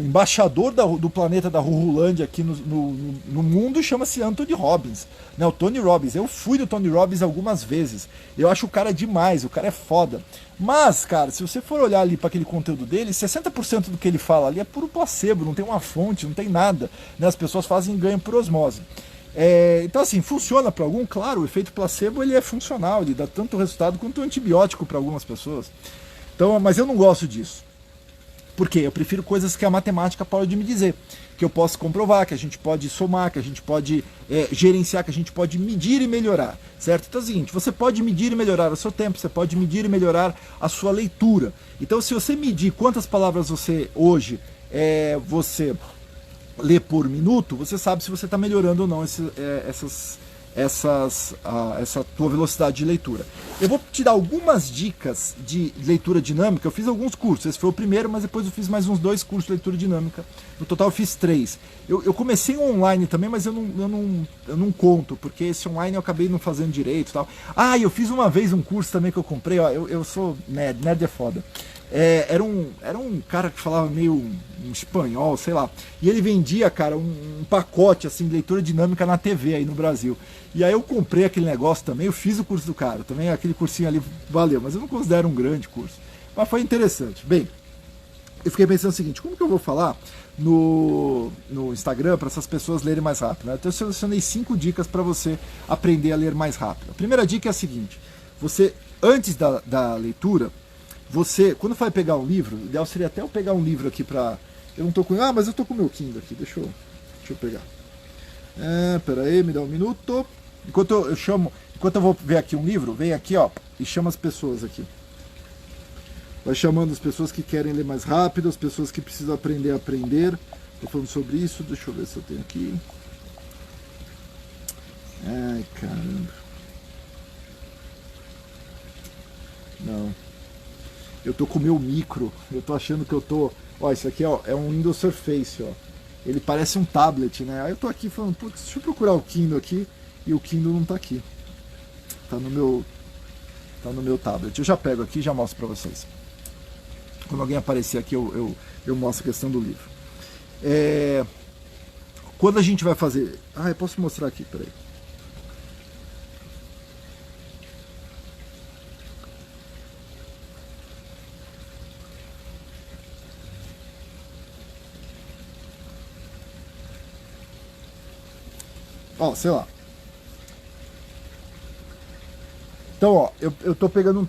embaixador do planeta da Ruhulândia aqui no mundo chama-se Anthony Robbins, né? O Tony Robbins. Eu fui do Tony Robbins algumas vezes. Eu acho o cara demais, o cara é foda. Mas, cara, se você for olhar ali para aquele conteúdo dele, 60% do que ele fala ali é puro placebo, não tem uma fonte, não tem nada, né? As pessoas fazem ganho por osmose. Então assim, funciona para algum? Claro, o efeito placebo ele é funcional, ele dá tanto resultado quanto o antibiótico para algumas pessoas. Então, mas eu não gosto disso. Por quê? Eu prefiro coisas que a matemática pode me dizer, que eu posso comprovar, que a gente pode somar, que a gente pode gerenciar, que a gente pode medir e melhorar, certo? Então é o seguinte, você pode medir e melhorar o seu tempo, você pode medir e melhorar a sua leitura. Então se você medir quantas palavras você hoje você lê por minuto, você sabe se você está melhorando ou não essa tua velocidade de leitura. Eu vou te dar algumas dicas de leitura dinâmica. Eu fiz alguns cursos, esse foi o primeiro, mas depois eu fiz mais uns 2 cursos de leitura dinâmica. No total eu fiz 3. Eu comecei online também, mas eu não conto, porque esse online eu acabei não fazendo direito e tal. Eu fiz uma vez um curso também que eu comprei, ó, eu sou nerd é foda. Era um cara que falava meio um espanhol, sei lá, e ele vendia, cara, um pacote assim de leitura dinâmica na TV aí no Brasil. E aí eu comprei aquele negócio também, eu fiz o curso do cara, também aquele cursinho ali valeu, mas eu não considero um grande curso. Mas foi interessante. Bem, eu fiquei pensando o seguinte, como que eu vou falar no Instagram para essas pessoas lerem mais rápido, né? Então eu selecionei 5 dicas para você aprender a ler mais rápido. A primeira dica é a seguinte, você, antes da leitura, você, quando vai pegar um livro, o ideal seria até eu pegar um livro aqui pra... Eu não tô com... mas eu tô com o meu Kindle aqui, deixa eu pegar. Pera aí, me dá um minuto. Enquanto eu vou ver aqui um livro, vem aqui, ó, e chama as pessoas aqui. Vai chamando as pessoas que querem ler mais rápido, as pessoas que precisam aprender a aprender. Tô falando sobre isso, deixa eu ver se eu tenho aqui. Ai, caramba. Não. Eu tô com o meu micro, eu tô achando que eu tô... Ó, isso aqui ó, é um Windows Surface, ó. Ele parece um tablet, né? Aí eu tô aqui falando, putz, deixa eu procurar o Kindle aqui, e o Kindle não tá aqui. Tá no meu tablet. Eu já pego aqui e já mostro pra vocês. Quando alguém aparecer aqui, eu mostro a questão do livro. Quando a gente vai fazer... eu posso mostrar aqui, peraí. Ó, sei lá. Então, ó, eu tô pegando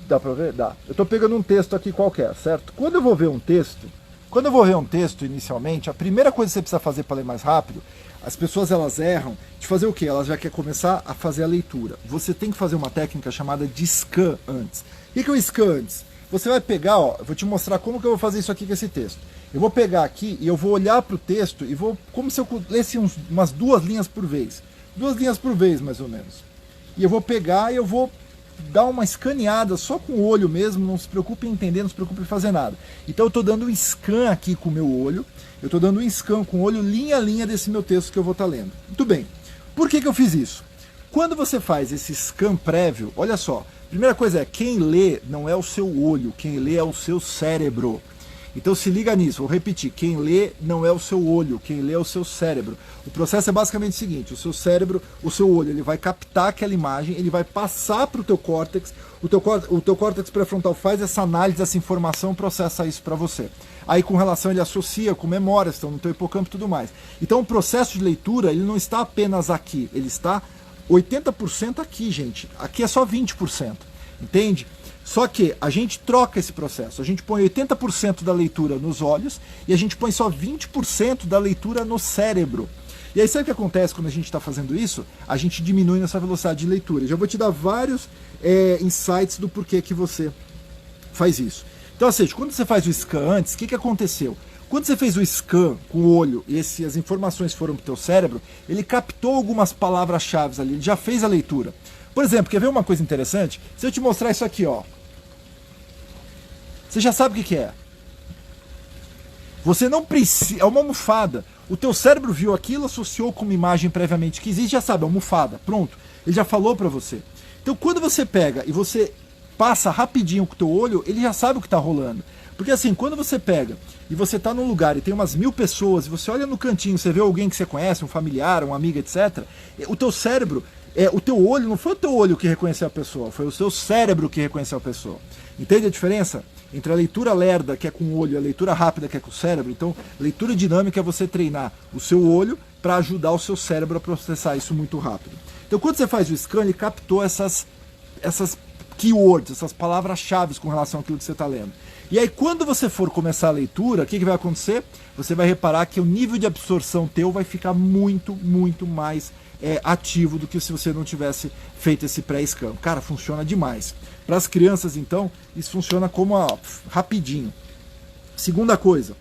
dá pra ver? Dá. Eu tô pegando um texto aqui qualquer, certo? Quando eu vou ver um texto inicialmente, a primeira coisa que você precisa fazer para ler mais rápido, as pessoas elas erram de fazer o quê? Elas já querem começar a fazer a leitura. Você tem que fazer uma técnica chamada de scan antes. O que é o scan antes? Você vai pegar, ó, eu vou te mostrar como que eu vou fazer isso aqui com esse texto. Eu vou pegar aqui e eu vou olhar para o texto e vou, como se eu lesse umas 2 linhas por vez. 2 linhas por vez, mais ou menos. E eu vou pegar e eu vou dar uma escaneada só com o olho mesmo, não se preocupe em entender, não se preocupe em fazer nada. Então eu estou dando um scan aqui com o meu olho, eu estou dando um scan com o olho linha a linha desse meu texto que eu vou estar lendo. Muito bem. Por que eu fiz isso? quando você faz esse scan prévio, olha só, primeira coisa é, quem lê não é o seu olho, quem lê é o seu cérebro. Então se liga nisso, vou repetir, quem lê não é o seu olho, quem lê é o seu cérebro. O processo é basicamente o seguinte, o seu cérebro, o seu olho, ele vai captar aquela imagem, ele vai passar para o teu córtex, o teu córtex pré-frontal faz essa análise, essa informação, processa isso para você. Aí com relação ele associa com memórias, estão no teu hipocampo e tudo mais. Então o processo de leitura, ele não está apenas aqui, ele está 80% aqui, gente. Aqui é só 20%, entende? Só que a gente troca esse processo, a gente põe 80% da leitura nos olhos e a gente põe só 20% da leitura no cérebro. E aí sabe o que acontece quando a gente está fazendo isso? A gente diminui nossa velocidade de leitura. Eu já vou te dar vários insights do porquê que você faz isso. Então, ou seja, quando você faz o scan antes, o que aconteceu? Quando você fez o scan com o olho e as informações foram para o teu cérebro, ele captou algumas palavras-chave ali, ele já fez a leitura. Por exemplo, quer ver uma coisa interessante? Se eu te mostrar isso aqui, ó. Você já sabe o que é. Você não precisa... É uma almofada. O teu cérebro viu aquilo, associou com uma imagem previamente que existe, já sabe, almofada. Pronto. Ele já falou para você. Então, quando você pega e você passa rapidinho com o teu olho, ele já sabe o que está rolando. Porque assim, quando você pega e você está num lugar e tem umas 1000 pessoas, e você olha no cantinho, você vê alguém que você conhece, um familiar, um amigo, etc., o teu cérebro... o teu olho, não foi o teu olho que reconheceu a pessoa, foi o seu cérebro que reconheceu a pessoa. Entende a diferença? Entre a leitura lerda, que é com o olho, e a leitura rápida, que é com o cérebro. Então, leitura dinâmica é você treinar o seu olho para ajudar o seu cérebro a processar isso muito rápido. Então, quando você faz o scan, ele captou essas keywords, essas palavras-chave com relação àquilo que você está lendo. E aí, quando você for começar a leitura, o que vai acontecer? Você vai reparar que o nível de absorção teu vai ficar muito, muito mais ativo do que se você não tivesse feito esse pré-scan. Cara, funciona demais. Para as crianças, então, isso funciona como rapidinho. Segunda coisa,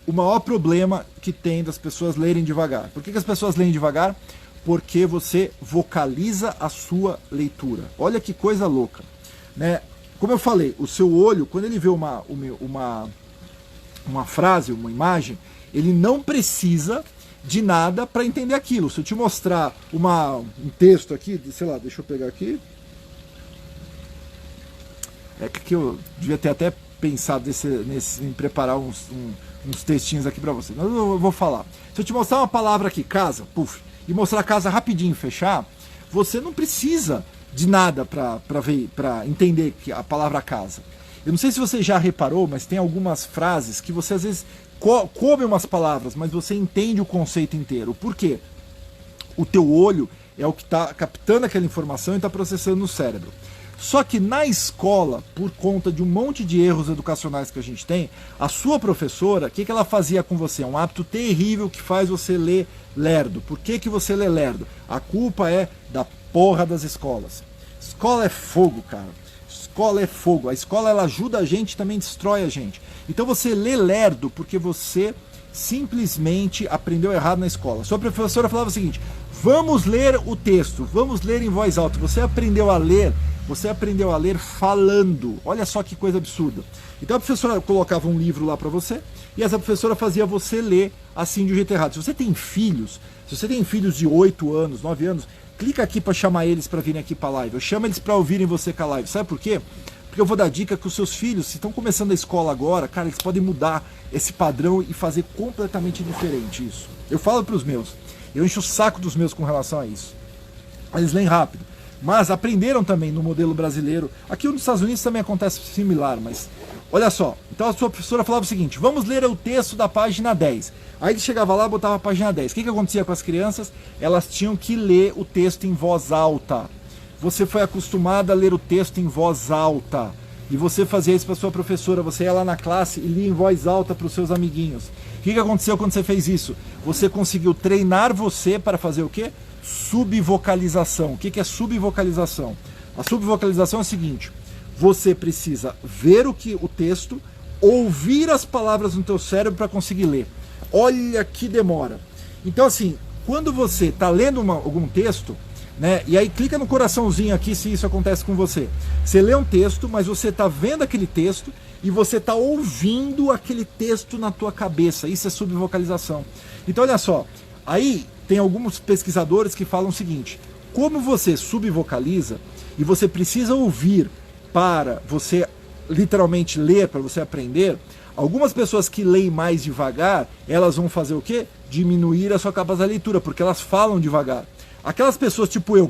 o maior problema que tem das pessoas lerem devagar. Por que as pessoas leem devagar? Porque você vocaliza a sua leitura. Olha que coisa louca, né? Como eu falei, o seu olho, quando ele vê uma frase, uma imagem, ele não precisa de nada para entender aquilo. Se eu te mostrar um texto aqui, sei lá, deixa eu pegar aqui. É que eu devia ter até pensado em preparar uns textinhos aqui para você. Mas eu vou falar. Se eu te mostrar uma palavra aqui, casa, puf, e mostrar a casa rapidinho, fechar, você não precisa de nada para entender que a palavra casa. Eu não sei se você já reparou, mas tem algumas frases que você às vezes come umas palavras, mas você entende o conceito inteiro. Por quê? O teu olho é o que está captando aquela informação e está processando no cérebro. Só que na escola, por conta de um monte de erros educacionais que a gente tem, a sua professora, o que ela fazia com você? É um hábito terrível que faz você ler lerdo. Por que você lê lerdo? A culpa é da porra das escolas. Escola é fogo, cara. Escola é fogo. A escola, ela ajuda a gente, também destrói a gente. Então você lê lerdo porque você simplesmente aprendeu errado na escola. Sua professora falava o seguinte: vamos ler o texto, vamos ler em voz alta. Você aprendeu a ler falando. Olha só que coisa absurda. Então a professora colocava um livro lá para você e essa professora fazia você ler assim de um jeito errado. Se você tem filhos de 8 anos, 9 anos, clica aqui para chamar eles para virem aqui para a live. Eu chamo eles para ouvirem você com a live. Sabe por quê? Porque eu vou dar dica que os seus filhos, se estão começando a escola agora, cara, eles podem mudar esse padrão e fazer completamente diferente isso. Eu falo para os meus, eu encho o saco dos meus com relação a isso. Eles leem rápido, mas aprenderam também no modelo brasileiro. Aqui nos Estados Unidos também acontece similar, mas olha só. Então a sua professora falava o seguinte: vamos ler o texto da página 10. Aí ele chegava lá e botava a página 10. O que acontecia com as crianças? Elas tinham que ler o texto em voz alta. Você foi acostumado a ler o texto em voz alta. E você fazia isso para sua professora. Você ia lá na classe e lia em voz alta para os seus amiguinhos. O que aconteceu quando você fez isso? Você conseguiu treinar você para fazer o quê? Subvocalização. O que é subvocalização? A subvocalização é o seguinte: você precisa ver o texto, ouvir as palavras no teu cérebro para conseguir ler. Olha que demora. Então assim, quando você está lendo algum texto, né, e aí clica no coraçãozinho aqui se isso acontece com você. Você lê um texto, mas você está vendo aquele texto e você está ouvindo aquele texto na tua cabeça. Isso é subvocalização. Então olha só, aí tem alguns pesquisadores que falam o seguinte: Como você subvocaliza e você precisa ouvir para você literalmente ler, para você aprender, algumas pessoas que leem mais devagar, elas vão fazer o quê? Diminuir a sua capacidade de leitura, porque elas falam devagar. Aquelas pessoas tipo eu,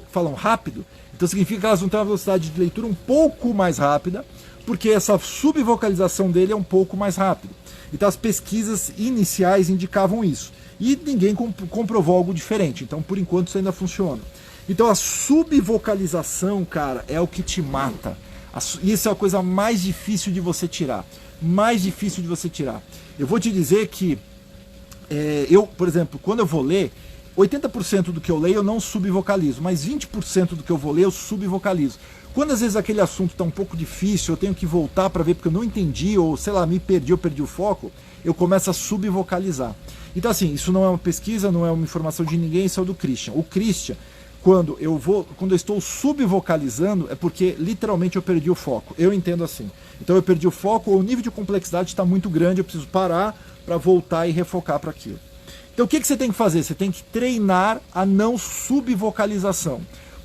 falam rápido, então significa que elas vão ter uma velocidade de leitura um pouco mais rápida, porque essa subvocalização dele é um pouco mais rápido. Então as pesquisas iniciais indicavam isso. E ninguém comprovou algo diferente. Então, por enquanto, isso ainda funciona. Então, a subvocalização, cara, é o que te mata. Isso é a coisa mais difícil de você tirar. Mais difícil de você tirar. Eu vou te dizer que eu, por exemplo, quando eu vou ler, 80% do que eu leio eu não subvocalizo, mas 20% do que eu vou ler eu subvocalizo. Quando às vezes aquele assunto está um pouco difícil, eu tenho que voltar para ver porque eu não entendi, ou sei lá, me perdi, eu perdi o foco, eu começo a subvocalizar. Então assim, isso não é uma pesquisa, não é uma informação de ninguém, isso é do Christian. O Christian, quando eu estou subvocalizando, é porque literalmente eu perdi o foco. Eu entendo assim. Então eu perdi o foco, o nível de complexidade está muito grande, eu preciso parar para voltar e refocar para aquilo. Então o que você tem que fazer? Você tem que treinar a não subvocalização.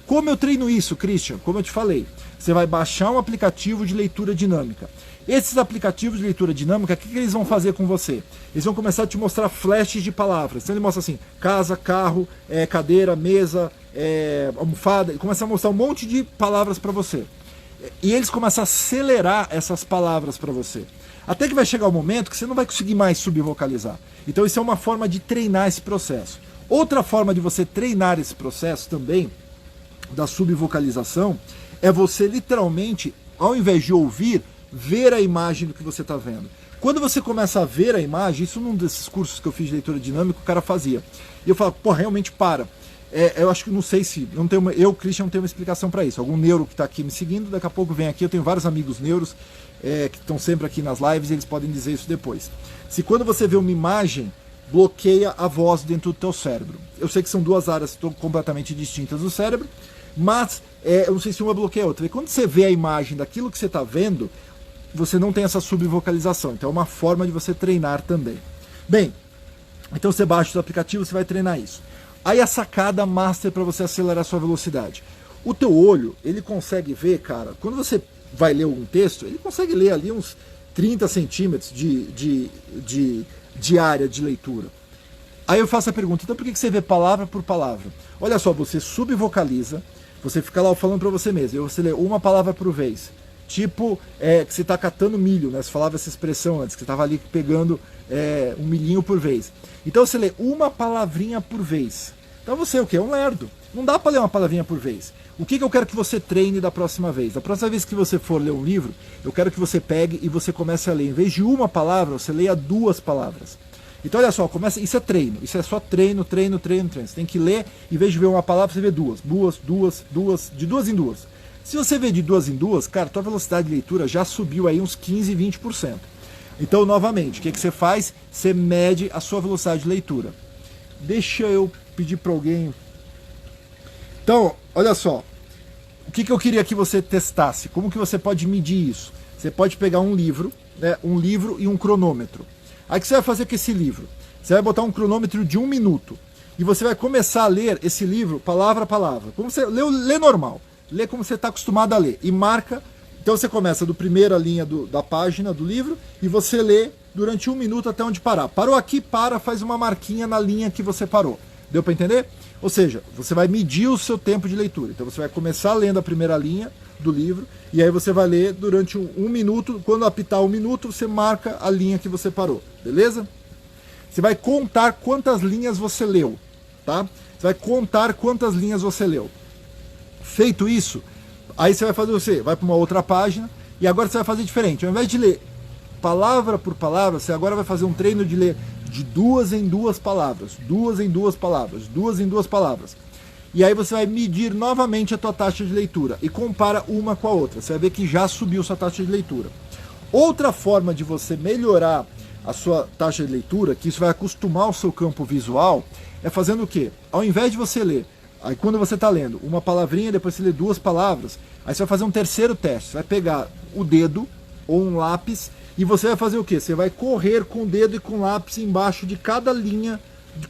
Como eu treino isso, Christian? Como eu te falei, você vai baixar um aplicativo de leitura dinâmica. Esses aplicativos de leitura dinâmica, o que eles vão fazer com você? Eles vão começar a te mostrar flashes de palavras. Então ele mostra assim, casa, carro, cadeira, mesa, almofada. Ele começa a mostrar um monte de palavras para você. E eles começam a acelerar essas palavras para você. Até que vai chegar o momento que você não vai conseguir mais subvocalizar. Então isso é uma forma de treinar esse processo. Outra forma de você treinar esse processo também, da subvocalização, é você literalmente, ao invés de ouvir, ver a imagem do que você está vendo. Quando você começa a ver a imagem, isso num desses cursos que eu fiz de leitura dinâmica, o cara fazia. E eu falo, pô, realmente para. Eu acho que não sei se, eu, Christian, não tenho uma explicação para isso. Algum neuro que está aqui me seguindo, daqui a pouco vem aqui, eu tenho vários amigos neuros que estão sempre aqui nas lives, e eles podem dizer isso depois. Se quando você vê uma imagem, bloqueia a voz dentro do teu cérebro. Eu sei que são duas áreas completamente distintas do cérebro, mas eu não sei se uma bloqueia a outra. E quando você vê a imagem daquilo que você está vendo, você não tem essa subvocalização. Então é uma forma de você treinar também. Bem, então você baixa o aplicativo, você vai treinar isso. Aí a sacada master para você acelerar a sua velocidade. O teu olho, ele consegue ver, cara, quando você vai ler um texto, ele consegue ler ali uns 30 centímetros de área de leitura. Aí eu faço a pergunta, então por que você vê palavra por palavra? Olha só, você subvocaliza, você fica lá falando para você mesmo, e você lê uma palavra por vez. Tipo, que você está catando milho, né? Você falava essa expressão antes, que você estava ali pegando um milhinho por vez. Então você lê uma palavrinha por vez. Então você o quê? É um lerdo. Não dá para ler uma palavrinha por vez. O que eu quero que você treine da próxima vez? Da próxima vez que você for ler um livro, eu quero que você pegue e você comece a ler. Em vez de uma palavra, você leia duas palavras. Então olha só, isso é treino. Isso é só treino. Você tem que ler, em vez de ver uma palavra, você vê duas, de duas em duas. Se você vê de duas em duas, cara, tua velocidade de leitura já subiu aí uns 15, 20%. Então, novamente, o que você faz? Você mede a sua velocidade de leitura. Deixa eu pedir para alguém. Então, olha só. O que eu queria que você testasse? Como que você pode medir isso? Você pode pegar um livro, né, um livro e um cronômetro. Aí o que você vai fazer com esse livro? Você vai botar um cronômetro de 1 minuto. E você vai começar a ler esse livro palavra a palavra. Como você lê normal. Lê como você está acostumado a ler. E marca. Então você começa do primeira linha da página do livro e você lê durante 1 minuto até onde parar. Parou aqui, faz uma marquinha na linha que você parou. Deu para entender? Ou seja, você vai medir o seu tempo de leitura. Então você vai começar lendo a primeira linha do livro e aí você vai ler durante 1 minuto. Quando apitar 1 minuto, você marca a linha que você parou. Beleza? Você vai contar quantas linhas você leu. Tá? Você vai contar quantas linhas você leu. Feito isso, aí você vai fazer vai para uma outra página e agora você vai fazer diferente. Ao invés de ler palavra por palavra, você agora vai fazer um treino de ler de 2 em 2 palavras, 2 em 2 palavras, 2 em 2 palavras. E aí você vai medir novamente a tua taxa de leitura e compara uma com a outra. Você vai ver que já subiu sua taxa de leitura. Outra forma de você melhorar a sua taxa de leitura, que isso vai acostumar o seu campo visual, é fazendo o quê? Ao invés de você ler, aí quando você está lendo uma palavrinha, depois você lê 2 palavras, aí você vai fazer um terceiro teste. Você vai pegar o dedo ou um lápis e você vai fazer o quê? Você vai correr com o dedo e com o lápis embaixo de cada linha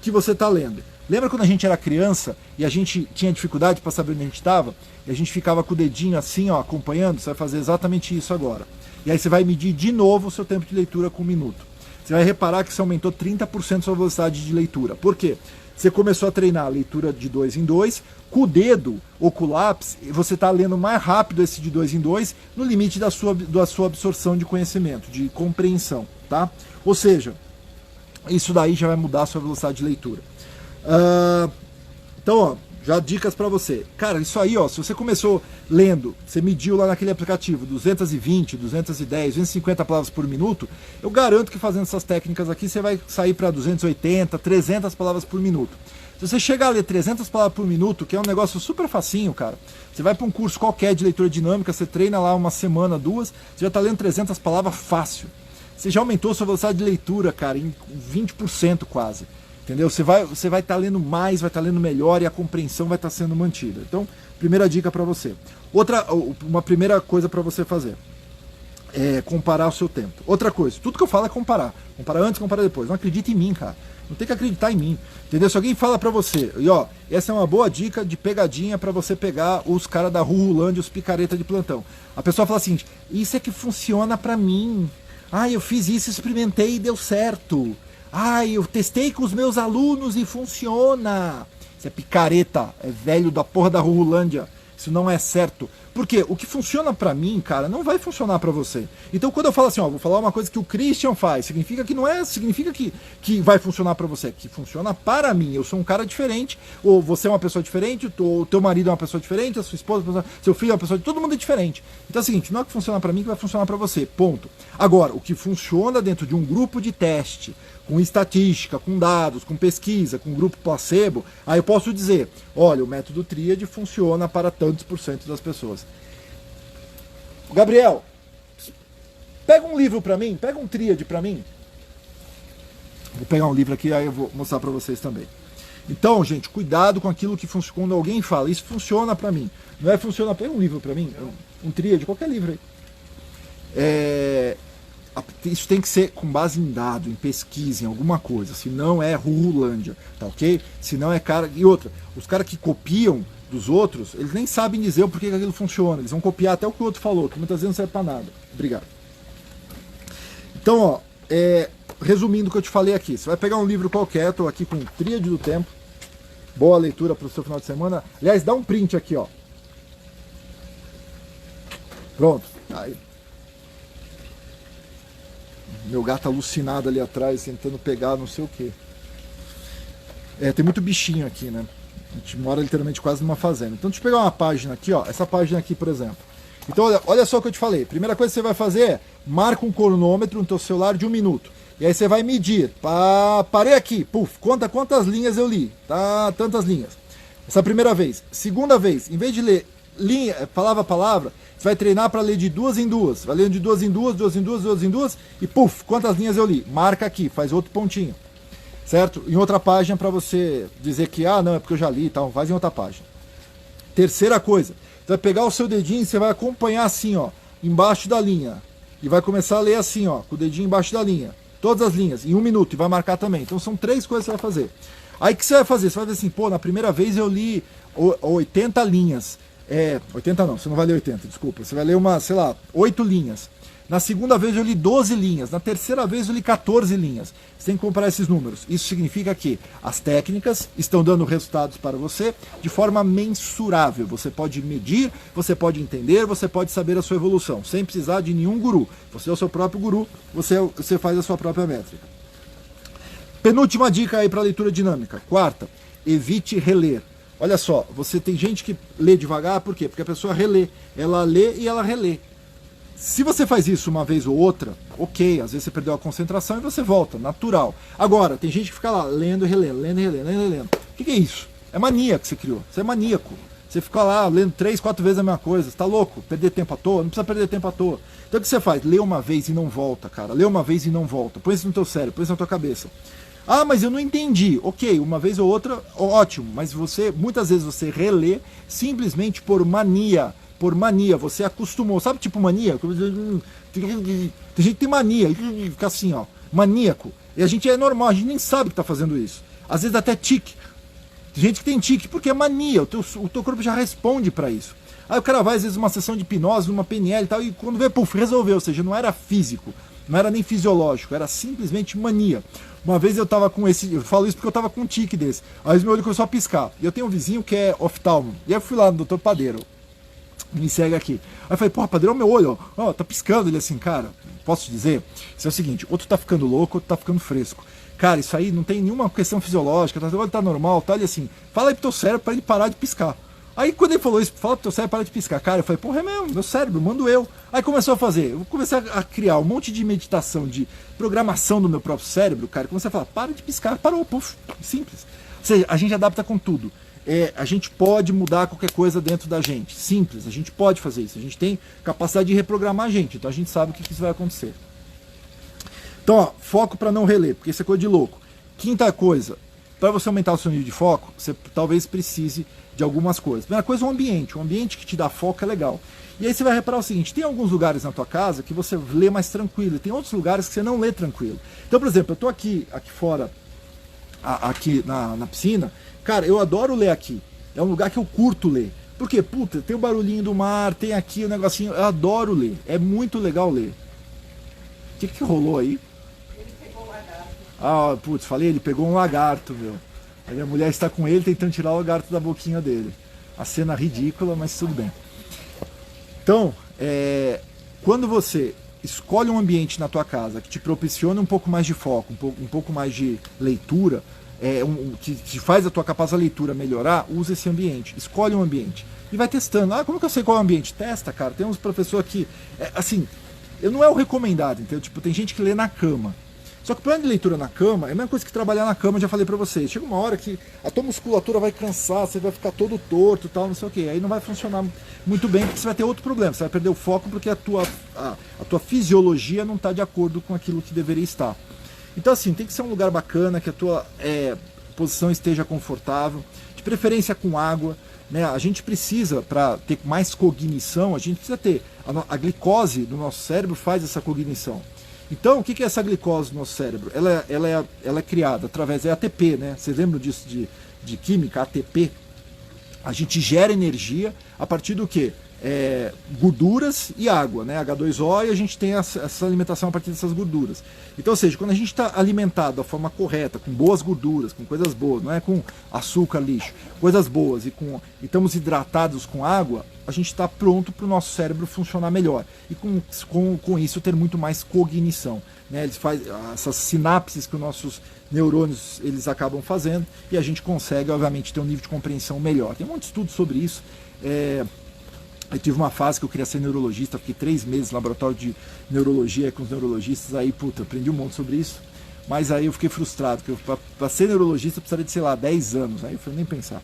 que você está lendo. Lembra quando a gente era criança e a gente tinha dificuldade para saber onde a gente estava? E a gente ficava com o dedinho assim, ó, acompanhando? Você vai fazer exatamente isso agora. E aí você vai medir de novo o seu tempo de leitura com 1 minuto. Você vai reparar que você aumentou 30% sua velocidade de leitura. Por quê? Você começou a treinar a leitura de 2 em 2, com o dedo ou com o lápis, você está lendo mais rápido esse de 2 em 2, no limite da sua absorção de conhecimento, de compreensão, tá? Ou seja, isso daí já vai mudar a sua velocidade de leitura. Então, ó, já dicas para você. Cara, isso aí, ó, se você começou lendo, você mediu lá naquele aplicativo 220, 210, 250 palavras por minuto, eu garanto que fazendo essas técnicas aqui você vai sair para 280, 300 palavras por minuto. Se você chegar a ler 300 palavras por minuto, que é um negócio super facinho, cara, você vai para um curso qualquer de leitura dinâmica, você treina lá uma semana, 2, você já está lendo 300 palavras fácil. Você já aumentou sua velocidade de leitura, cara, em 20% quase. Entendeu? Você vai estar lendo mais, vai estar lendo melhor e a compreensão vai estar sendo mantida. Então, primeira dica para você. Uma primeira coisa para você fazer é comparar o seu tempo. Outra coisa, tudo que eu falo é comparar. Comparar antes, comparar depois. Não acredita em mim, cara. Não tem que acreditar em mim. Entendeu? Se alguém fala para você, e ó, essa é uma boa dica de pegadinha para você pegar os caras da Rulândia, os picareta de plantão. A pessoa fala assim, isso é que funciona para mim. Ah, eu fiz isso, experimentei e deu certo. Ah, eu testei com os meus alunos e funciona. Isso é picareta, é velho da porra da Rulândia. Isso não é certo. Porque o que funciona pra mim, cara, não vai funcionar pra você. Então quando eu falo assim, ó, vou falar uma coisa que o Christian faz, significa que não é, significa que vai funcionar pra você, que funciona para mim. Eu sou um cara diferente, ou você é uma pessoa diferente, o teu marido é uma pessoa diferente, a sua esposa, seu filho é uma pessoa, todo mundo é diferente. Então é o seguinte, não é o que funciona pra mim que vai funcionar pra você, ponto. Agora, o que funciona dentro de um grupo de teste, com estatística, com dados, com pesquisa, com grupo placebo, aí eu posso dizer, olha, o método Tríade funciona para tantos por cento das pessoas. Gabriel, pega um livro para mim, pega um Tríade para mim. Vou pegar um livro aqui, aí eu vou mostrar para vocês também. Então, gente, cuidado com aquilo que funciona. Quando alguém fala, isso funciona para mim. Não é funciona, pega um livro para mim, um Tríade, qualquer livro aí. Isso tem que ser com base em dado, em pesquisa, em alguma coisa. Senão é Rulândia, tá ok? Senão é cara... E outra, os caras que copiam dos outros, eles nem sabem dizer o porquê que aquilo funciona. Eles vão copiar até o que o outro falou, que muitas vezes não serve pra nada. Obrigado. Então, ó, resumindo o que eu te falei aqui. Você vai pegar um livro qualquer, tô aqui com Tríade do Tempo. Boa leitura pro seu final de semana. Aliás, dá um print aqui, ó. Pronto. Aí. Meu gato alucinado ali atrás, tentando pegar não sei o que. Tem muito bichinho aqui, né? A gente mora literalmente quase numa fazenda. Então deixa eu pegar uma página aqui, ó. Essa página aqui, por exemplo. Então olha só o que eu te falei. Primeira coisa que você vai fazer é marca um cronômetro no teu celular de 1 minuto. E aí você vai medir. Parei aqui. Puf, conta quantas linhas eu li. Tá, tantas linhas. Essa primeira vez. Segunda vez, em vez de ler linha, palavra a palavra, você vai treinar para ler de 2 em 2. Vai lendo de 2 em 2, 2 em 2, 2 em 2 e puf, quantas linhas eu li? Marca aqui, faz outro pontinho. Certo? Em outra página para você dizer que, não, é porque eu já li e tal, faz em outra página. Terceira coisa, você vai pegar o seu dedinho e você vai acompanhar assim, ó, embaixo da linha. E vai começar a ler assim, ó, com o dedinho embaixo da linha. Todas as linhas, em 1 minuto, e vai marcar também. Então são 3 coisas que você vai fazer. Aí o que você vai fazer? Você vai ver assim, pô, na primeira vez eu li 80 linhas. 80 não, você não vai ler 80, desculpa. Você vai ler 8 linhas. Na segunda vez eu li 12 linhas. Na terceira vez eu li 14 linhas. Você tem que comparar esses números. Isso significa que as técnicas estão dando resultados para você de forma mensurável. Você pode medir, você pode entender, você pode saber a sua evolução, sem precisar de nenhum guru. Você é o seu próprio guru, você faz a sua própria métrica. Penúltima dica aí para leitura dinâmica. Quarta, evite reler. Olha só, você tem gente que lê devagar, por quê? Porque a pessoa relê. Ela lê e ela relê. Se você faz isso uma vez ou outra, ok, às vezes você perdeu a concentração e você volta, natural. Agora, tem gente que fica lá lendo e relendo, lendo e relendo, lendo e relendo. O que é isso? É mania que você criou. Você é maníaco. Você fica lá lendo 3, 4 vezes a mesma coisa. Você tá louco? Perder tempo à toa? Não precisa perder tempo à toa. Então o que você faz? Lê uma vez e não volta, cara. Lê uma vez e não volta. Põe isso no teu cérebro, põe isso na tua cabeça. Mas eu não entendi. Ok, uma vez ou outra, ótimo. Mas muitas vezes você relê simplesmente por mania. Por mania, você acostumou. Sabe tipo mania? Tem gente que tem mania, fica assim, ó, maníaco. E a gente é normal, a gente nem sabe que tá fazendo isso. Às vezes até tique. Tem gente que tem tique porque é mania, o teu corpo já responde para isso. Aí o cara vai, às vezes, uma sessão de hipnose, numa PNL e tal, e quando vê, puf, resolveu. Ou seja, não era físico, não era nem fisiológico, era simplesmente mania. Uma vez eu tava com esse, eu falo isso porque eu tava com um tique desse. Aí meu olho começou a piscar. E eu tenho um vizinho que é oftalmo. E aí eu fui lá no Dr. Padeiro, me segue aqui. Aí eu falei, porra, Padeiro, é o meu olho, ó, tá piscando. Ele assim, cara, posso te dizer? Isso é o seguinte, outro tá ficando louco, outro tá ficando fresco. Cara, isso aí não tem nenhuma questão fisiológica, teu olho tá normal, tá? Ele assim, fala aí pro teu cérebro pra ele parar de piscar. Aí quando ele falou isso, fala pro teu cérebro parar de piscar. Cara, eu falei, porra, é mesmo, meu cérebro, mando eu. Aí começou a fazer, eu comecei a criar um monte de meditação, de programação do meu próprio cérebro, cara. Comecei a falar, para de piscar, parou, puf, simples. Ou seja, a gente adapta com tudo. A gente pode mudar qualquer coisa dentro da gente, simples, a gente pode fazer isso. A gente tem capacidade de reprogramar a gente, então a gente sabe o que isso vai acontecer. Então, ó, foco para não reler, porque isso é coisa de louco. Quinta coisa, para você aumentar o seu nível de foco, você talvez precise de algumas coisas. Primeira coisa, o ambiente que te dá foco é legal. E aí você vai reparar o seguinte, tem alguns lugares na tua casa que você lê mais tranquilo, e tem outros lugares que você não lê tranquilo. Então, por exemplo, eu tô aqui fora, aqui na piscina, cara, eu adoro ler aqui. É um lugar que eu curto ler. Porque, puta, tem o barulhinho do mar, tem aqui o negocinho, eu adoro ler. É muito legal ler. O que rolou aí? Ah, putz, falei, ele pegou um lagarto, meu. Aí a mulher está com ele tentando tirar o lagarto da boquinha dele. A cena ridícula, mas tudo bem. Então, quando você escolhe um ambiente na tua casa que te propiciona um pouco mais de foco, um pouco mais de leitura, que faz a tua capacidade de leitura melhorar, usa esse ambiente. Escolhe um ambiente. E vai testando. Ah, como que eu sei qual é o ambiente? Testa, cara. Tem uns professores aqui. Assim, não é o recomendado, entendeu? Tipo, tem gente que lê na cama. Só que o plano de leitura na cama é a mesma coisa que trabalhar na cama, eu já falei pra vocês. Chega uma hora que a tua musculatura vai cansar, você vai ficar todo torto e tal, não sei o que. Aí não vai funcionar muito bem, porque você vai ter outro problema. Você vai perder o foco porque a tua fisiologia não está de acordo com aquilo que deveria estar. Então assim, tem que ser um lugar bacana, que a tua posição esteja confortável, de preferência com água. Né? A gente precisa, para ter mais cognição, a gente precisa ter. A glicose do nosso cérebro faz essa cognição. Então, o que é essa glicose no nosso cérebro? Ela é criada através da ATP, né? Vocês lembram disso de química, ATP? A gente gera energia a partir do quê? Gorduras e água, né? H2O, e a gente tem essa alimentação a partir dessas gorduras. Então, ou seja, quando a gente está alimentado da forma correta, com boas gorduras, com coisas boas, não é com açúcar, lixo, coisas boas, e estamos hidratados com água, a gente está pronto para o nosso cérebro funcionar melhor. E com isso ter muito mais cognição. Né? Eles fazem essas sinapses que os nossos neurônios eles acabam fazendo, e a gente consegue, obviamente, ter um nível de compreensão melhor. Tem um monte de estudo sobre isso. Eu tive uma fase que eu queria ser neurologista, fiquei 3 meses no laboratório de neurologia com os neurologistas, aí, puta, aprendi um monte sobre isso, mas aí eu fiquei frustrado, porque para ser neurologista eu precisaria de, sei lá, 10 anos, aí eu falei, nem pensar.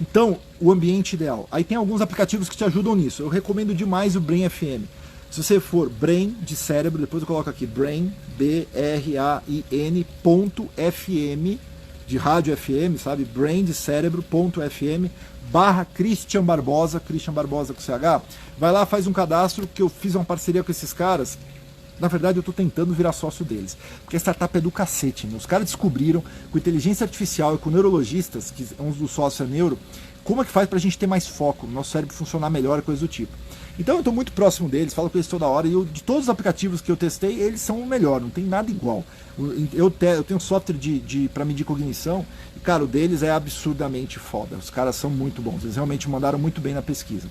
Então, o ambiente ideal. Aí tem alguns aplicativos que te ajudam nisso, eu recomendo demais o Brain FM. Se você for Brain, de cérebro, depois eu coloco aqui, Brain, BRAIN.FM, de rádio FM, sabe? Brain de cérebro.fm /Christian Barbosa com CH, vai lá, faz um cadastro, que eu fiz uma parceria com esses caras. Na verdade, eu estou tentando virar sócio deles, porque a startup é do cacete, né? Os caras descobriram, com inteligência artificial e com neurologistas, que um dos sócios é neuro, como é que faz para a gente ter mais foco, nosso cérebro funcionar melhor e coisa do tipo. Então eu estou muito próximo deles, falo com eles toda hora, e de todos os aplicativos que eu testei, eles são o melhor, não tem nada igual. Eu tenho software para medir cognição, e cara, o deles é absurdamente foda, os caras são muito bons, eles realmente mandaram muito bem na pesquisa.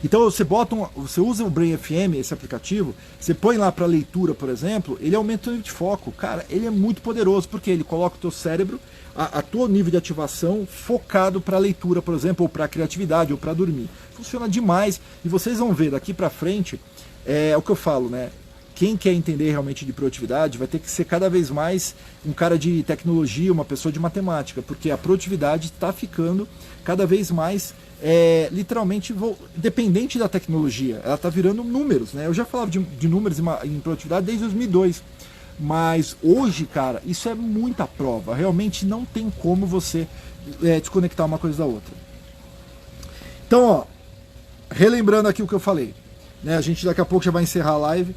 Então você usa o Brain FM, esse aplicativo, você põe lá para leitura, por exemplo, ele aumenta o nível de foco. Cara, ele é muito poderoso, porque ele coloca o teu cérebro, a teu nível de ativação focado para leitura, por exemplo, ou para criatividade, ou para dormir. Funciona demais, e vocês vão ver daqui para frente, é o que eu falo, né? Quem quer entender realmente de produtividade vai ter que ser cada vez mais um cara de tecnologia, uma pessoa de matemática, porque a produtividade está ficando cada vez mais literalmente dependente da tecnologia. Ela está virando números, né? Eu já falava de números em produtividade desde 2002, mas hoje, cara, isso é muita prova. Realmente não tem como você desconectar uma coisa da outra. Então, ó, relembrando aqui o que eu falei, né? A gente daqui a pouco já vai encerrar a live.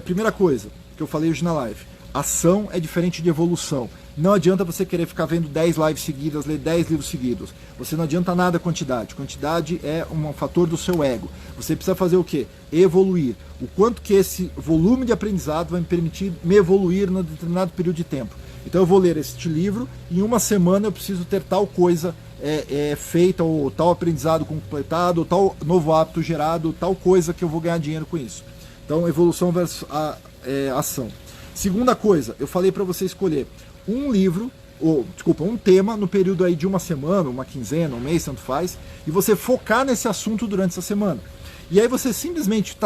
Primeira coisa que eu falei hoje na live, Ação é diferente de evolução. Não adianta você querer ficar vendo 10 lives seguidas, ler 10 livros seguidos. Você não adianta nada a quantidade. Quantidade é um fator do seu ego. Você precisa fazer o quê? Evoluir. O quanto que esse volume de aprendizado vai me permitir me evoluir num determinado período de tempo. Então eu vou ler este livro e em uma semana eu preciso ter tal coisa feita, ou tal aprendizado completado, ou tal novo hábito gerado, tal coisa que eu vou ganhar dinheiro com isso. Então, evolução versus ação. Segunda coisa, eu falei para você escolher um tema no período aí de uma semana, uma quinzena, um mês, tanto faz, e você focar nesse assunto durante essa semana. E aí você simplesmente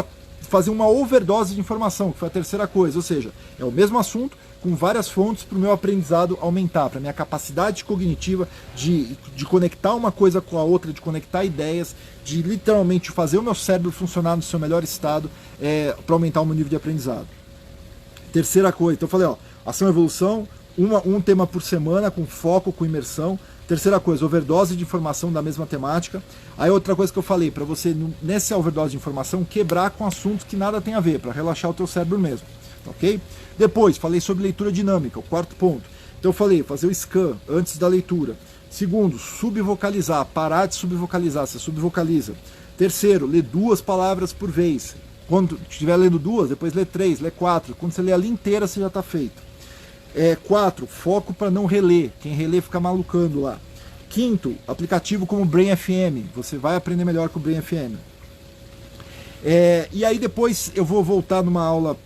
fazer uma overdose de informação, que foi a terceira coisa, ou seja, é o mesmo assunto, com várias fontes para o meu aprendizado aumentar, para a minha capacidade cognitiva de conectar uma coisa com a outra, de conectar ideias, de literalmente fazer o meu cérebro funcionar no seu melhor estado para aumentar o meu nível de aprendizado. Terceira coisa, então eu falei, ação e evolução, um tema por semana, com foco, com imersão. Terceira coisa, overdose de informação da mesma temática. Aí outra coisa que eu falei, para você, nessa overdose de informação, quebrar com assuntos que nada tem a ver, para relaxar o teu cérebro mesmo. Ok? Depois, falei sobre leitura dinâmica, o quarto ponto. Então eu falei, fazer o scan antes da leitura. Segundo, subvocalizar, parar de subvocalizar, você subvocaliza. Terceiro, ler 2 palavras por vez. Quando estiver lendo 2, depois lê 3, lê 4. Quando você lê a linha inteira, você já está feito. 4, foco para não reler. Quem relê fica malucando lá. Quinto, aplicativo como o Brain FM. Você vai aprender melhor com o Brain FM. E aí depois eu vou voltar numa aula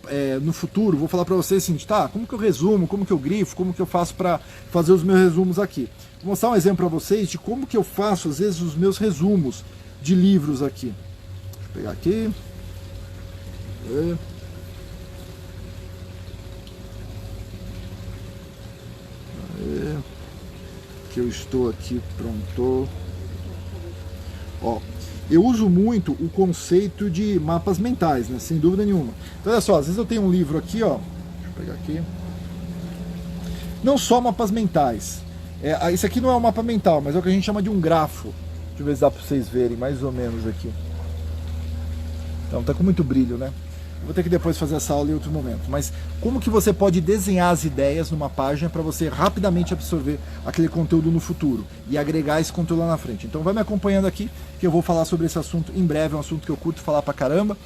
no futuro, vou falar para vocês assim, como que eu resumo, como que eu grifo, como que eu faço para fazer os meus resumos aqui. Vou mostrar um exemplo para vocês de como que eu faço às vezes os meus resumos de livros aqui. Deixa eu pegar aqui. Que eu estou aqui pronto. Eu uso muito o conceito de mapas mentais, né? Sem dúvida nenhuma. Então olha só, às vezes eu tenho um livro aqui, deixa eu pegar aqui. Não só mapas mentais. Esse aqui não é um mapa mental, mas é o que a gente chama de um grafo. Deixa eu ver se dá para vocês verem mais ou menos aqui. Então tá com muito brilho, né? Vou ter que depois fazer essa aula em outro momento. Mas como que você pode desenhar as ideias numa página para você rapidamente absorver aquele conteúdo no futuro e agregar esse conteúdo lá na frente. Então vai me acompanhando aqui, que eu vou falar sobre esse assunto em breve, é um assunto que eu curto falar pra caramba.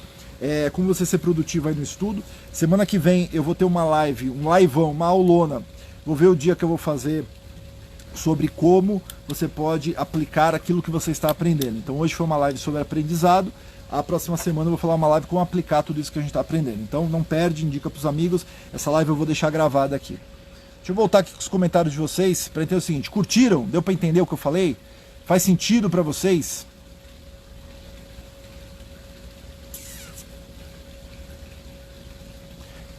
Como você ser produtivo aí no estudo. Semana que vem eu vou ter uma live, um liveão, uma aulona. Vou ver o dia que eu vou fazer sobre como você pode aplicar aquilo que você está aprendendo. Então hoje foi uma live sobre aprendizado. A próxima semana eu vou falar uma live como aplicar tudo isso que a gente está aprendendo. Então não perde, indica para os amigos. Essa live eu vou deixar gravada aqui. Deixa eu voltar aqui com os comentários de vocês para entender o seguinte. Curtiram? Deu para entender o que eu falei? Faz sentido para vocês?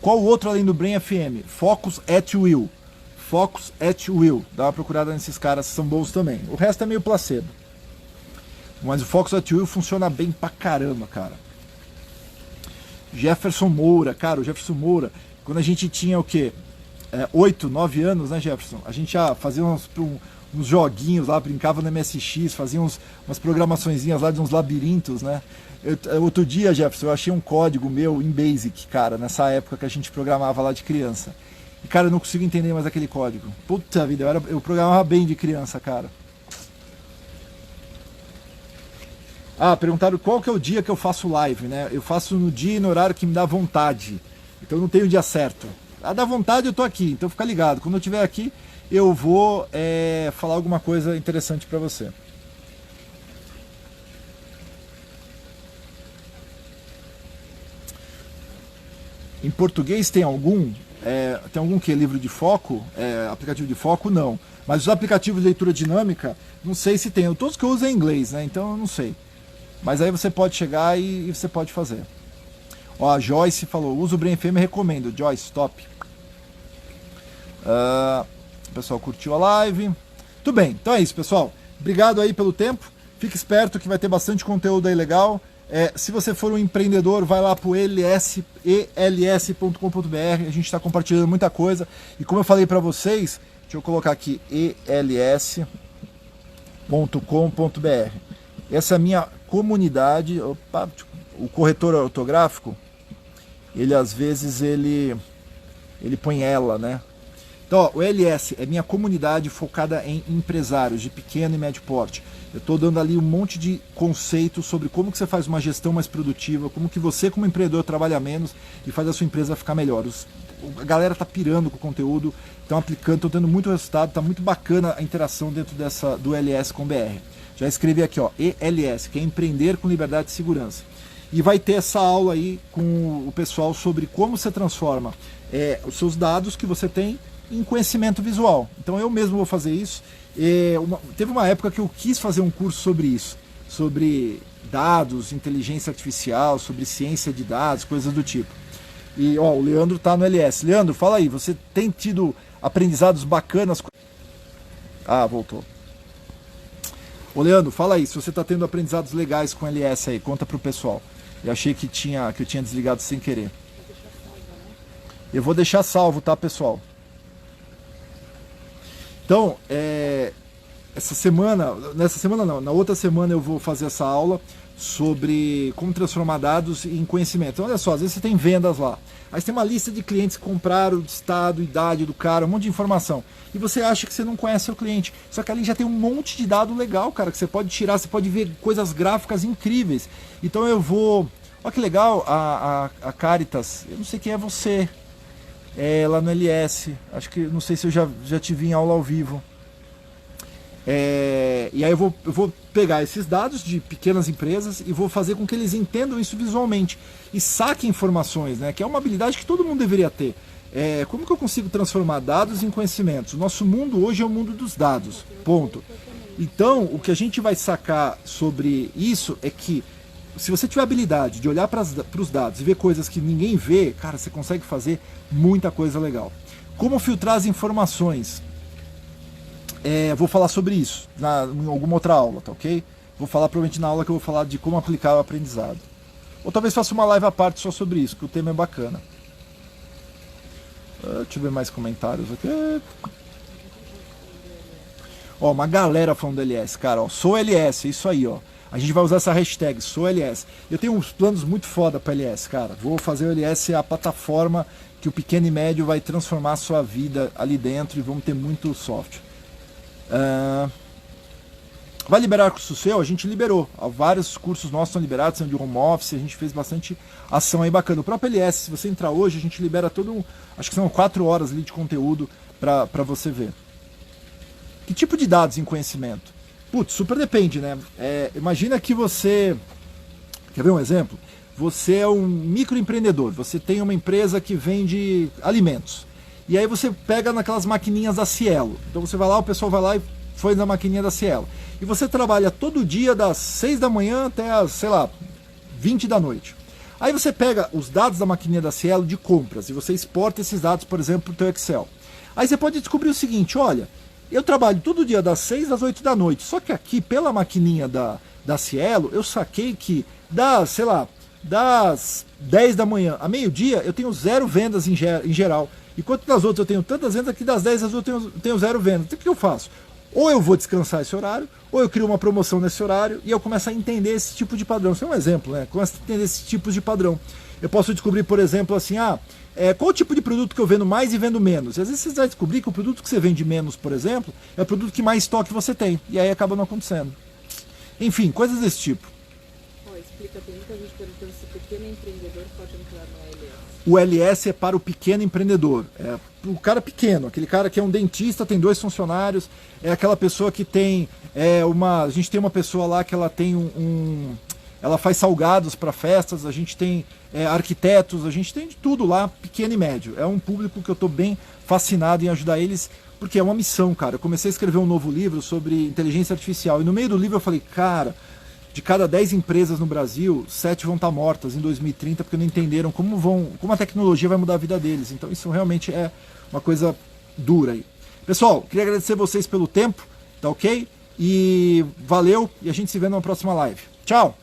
Qual o outro além do Brain FM? Focus at Will. Focus at Will. Dá uma procurada nesses caras, são bons também. O resto é meio placebo. Mas o Focus at Will funciona bem pra caramba, cara. Jefferson Moura, cara, o Jefferson Moura, quando a gente tinha o quê? 8, 9 anos, né, Jefferson? A gente já fazia uns joguinhos lá, brincava no MSX, fazia umas programaçõezinhas lá de uns labirintos, né? Outro dia, Jefferson, eu achei um código meu em Basic, cara, nessa época que a gente programava lá de criança. E, cara, eu não consigo entender mais aquele código. Puta vida, eu programava bem de criança, cara. Perguntaram qual que é o dia que eu faço live, né? Eu faço no dia e no horário que me dá vontade. Então não tem o dia certo. Dá vontade eu tô aqui, então fica ligado. Quando eu estiver aqui, eu vou falar alguma coisa interessante para você. Em português tem algum? Tem algum que é livro de foco? Aplicativo de foco? Não. Mas os aplicativos de leitura dinâmica, não sei se tem. Todos que eu uso é em inglês, né? Então eu não sei. Mas aí você pode chegar e você pode fazer. A Joyce falou, uso o Brain FM, recomendo. Joyce, top. O pessoal curtiu a live. Tudo bem, então é isso, pessoal. Obrigado aí pelo tempo. Fique esperto que vai ter bastante conteúdo aí legal. Se você for um empreendedor, vai lá para o els.com.br. A gente está compartilhando muita coisa. E como eu falei para vocês, deixa eu colocar aqui els.com.br. Essa é a minha comunidade. Opa, o corretor ortográfico, ele às vezes ele põe ela, né? Então, ó, o LS é minha comunidade focada em empresários de pequeno e médio porte. Eu estou dando ali um monte de conceitos sobre como que você faz uma gestão mais produtiva, como que você como empreendedor trabalha menos e faz a sua empresa ficar melhor. A galera está pirando com o conteúdo, estão aplicando, estão tendo muito resultado, está muito bacana a interação dentro do LS com BR. Já escrevi aqui, ó, ELS, que é Empreender com Liberdade e Segurança. E vai ter essa aula aí com o pessoal sobre como você transforma os seus dados que você tem em conhecimento visual. Então eu mesmo vou fazer isso. Teve uma época que eu quis fazer um curso sobre isso, sobre dados, inteligência artificial, sobre ciência de dados, coisas do tipo. E ó, o Leandro tá no LS. Leandro, fala aí, você tem tido aprendizados bacanas? Ah, voltou. Ô Leandro, fala aí, se você está tendo aprendizados legais com LS aí, conta pro pessoal. Eu achei que eu tinha desligado sem querer. Eu vou deixar salvo, tá, pessoal? Então, na outra semana eu vou fazer essa aula sobre como transformar dados em conhecimento. Então, olha só, às vezes você tem vendas lá. Aí você tem uma lista de clientes que compraram, estado, idade do cara, um monte de informação. E você acha que você não conhece o cliente. Só que ali já tem um monte de dado legal, cara, que você pode tirar, você pode ver coisas gráficas incríveis. Então eu vou... Olha que legal, a Caritas, eu não sei quem é você, lá no LS, acho que, não sei se eu já te vi em aula ao vivo. E aí eu vou pegar esses dados de pequenas empresas e vou fazer com que eles entendam isso visualmente e saquem informações, né? Que é uma habilidade que todo mundo deveria ter. Como que eu consigo transformar dados em conhecimentos? O nosso mundo hoje é o mundo dos dados, ponto. Então, o que a gente vai sacar sobre isso é que se você tiver a habilidade de olhar para os dados e ver coisas que ninguém vê, cara, você consegue fazer muita coisa legal. Como filtrar as informações? Vou falar sobre isso em alguma outra aula, tá ok? Vou falar provavelmente na aula que eu vou falar de como aplicar o aprendizado. Ou talvez faça uma live à parte só sobre isso, que o tema é bacana. Deixa eu ver mais comentários aqui. Ó, uma galera falando do LS, cara, ó, sou LS, isso aí, ó. A gente vai usar essa hashtag, sou LS. Eu tenho uns planos muito foda para LS, cara. Vou fazer o LS a plataforma que o pequeno e médio vai transformar a sua vida ali dentro e vamos ter muito software. Vai liberar curso seu? A gente liberou. Vários cursos nossos são liberados, são de home office, a gente fez bastante ação aí bacana. O próprio LS, se você entrar hoje, a gente libera acho que são 4 horas ali de conteúdo para você ver. Que tipo de dados em conhecimento? Putz, super depende, né? Imagina que você... Quer ver um exemplo? Você é um microempreendedor, você tem uma empresa que vende alimentos. E aí você pega naquelas maquininhas da Cielo. Então você vai lá, o pessoal vai lá e foi na maquininha da Cielo. E você trabalha todo dia das 6 da manhã até as, sei lá, 20 da noite. Aí você pega os dados da maquininha da Cielo de compras e você exporta esses dados, por exemplo, para o teu Excel. Aí você pode descobrir o seguinte, olha, eu trabalho todo dia das 6 às 8 da noite, só que aqui pela maquininha da Cielo, eu saquei que das 10 da manhã a meio-dia eu tenho 0 vendas em geral. Enquanto das outras eu tenho tantas vendas que das 10 às 8 eu tenho 0 vendas. Então o que eu faço? Ou eu vou descansar esse horário, ou eu crio uma promoção nesse horário e eu começo a entender esse tipo de padrão. Isso é um exemplo, né? Começo a entender esses tipos de padrão. Eu posso descobrir, por exemplo, assim, qual o tipo de produto que eu vendo mais e vendo menos? E às vezes você vai descobrir que o produto que você vende menos, por exemplo, é o produto que mais estoque você tem. E aí acaba não acontecendo. Enfim, coisas desse tipo. Explica, tem muita gente perguntando se o pequeno empreendedor pode entrar no LS. O LS é para o pequeno empreendedor, é o cara pequeno, aquele cara que é um dentista, tem 2 funcionários, é aquela pessoa que tem a gente tem uma pessoa lá que ela tem ela faz salgados para festas, a gente tem arquitetos, a gente tem de tudo lá, pequeno e médio. É um público que eu estou bem fascinado em ajudar eles, porque é uma missão, cara. Eu comecei a escrever um novo livro sobre inteligência artificial e no meio do livro eu falei, cara, de cada 10 empresas no Brasil, 7 vão estar mortas em 2030 porque não entenderam como a tecnologia vai mudar a vida deles. Então isso realmente é uma coisa dura aí. Pessoal, queria agradecer vocês pelo tempo, tá ok? E valeu, e a gente se vê numa próxima live. Tchau!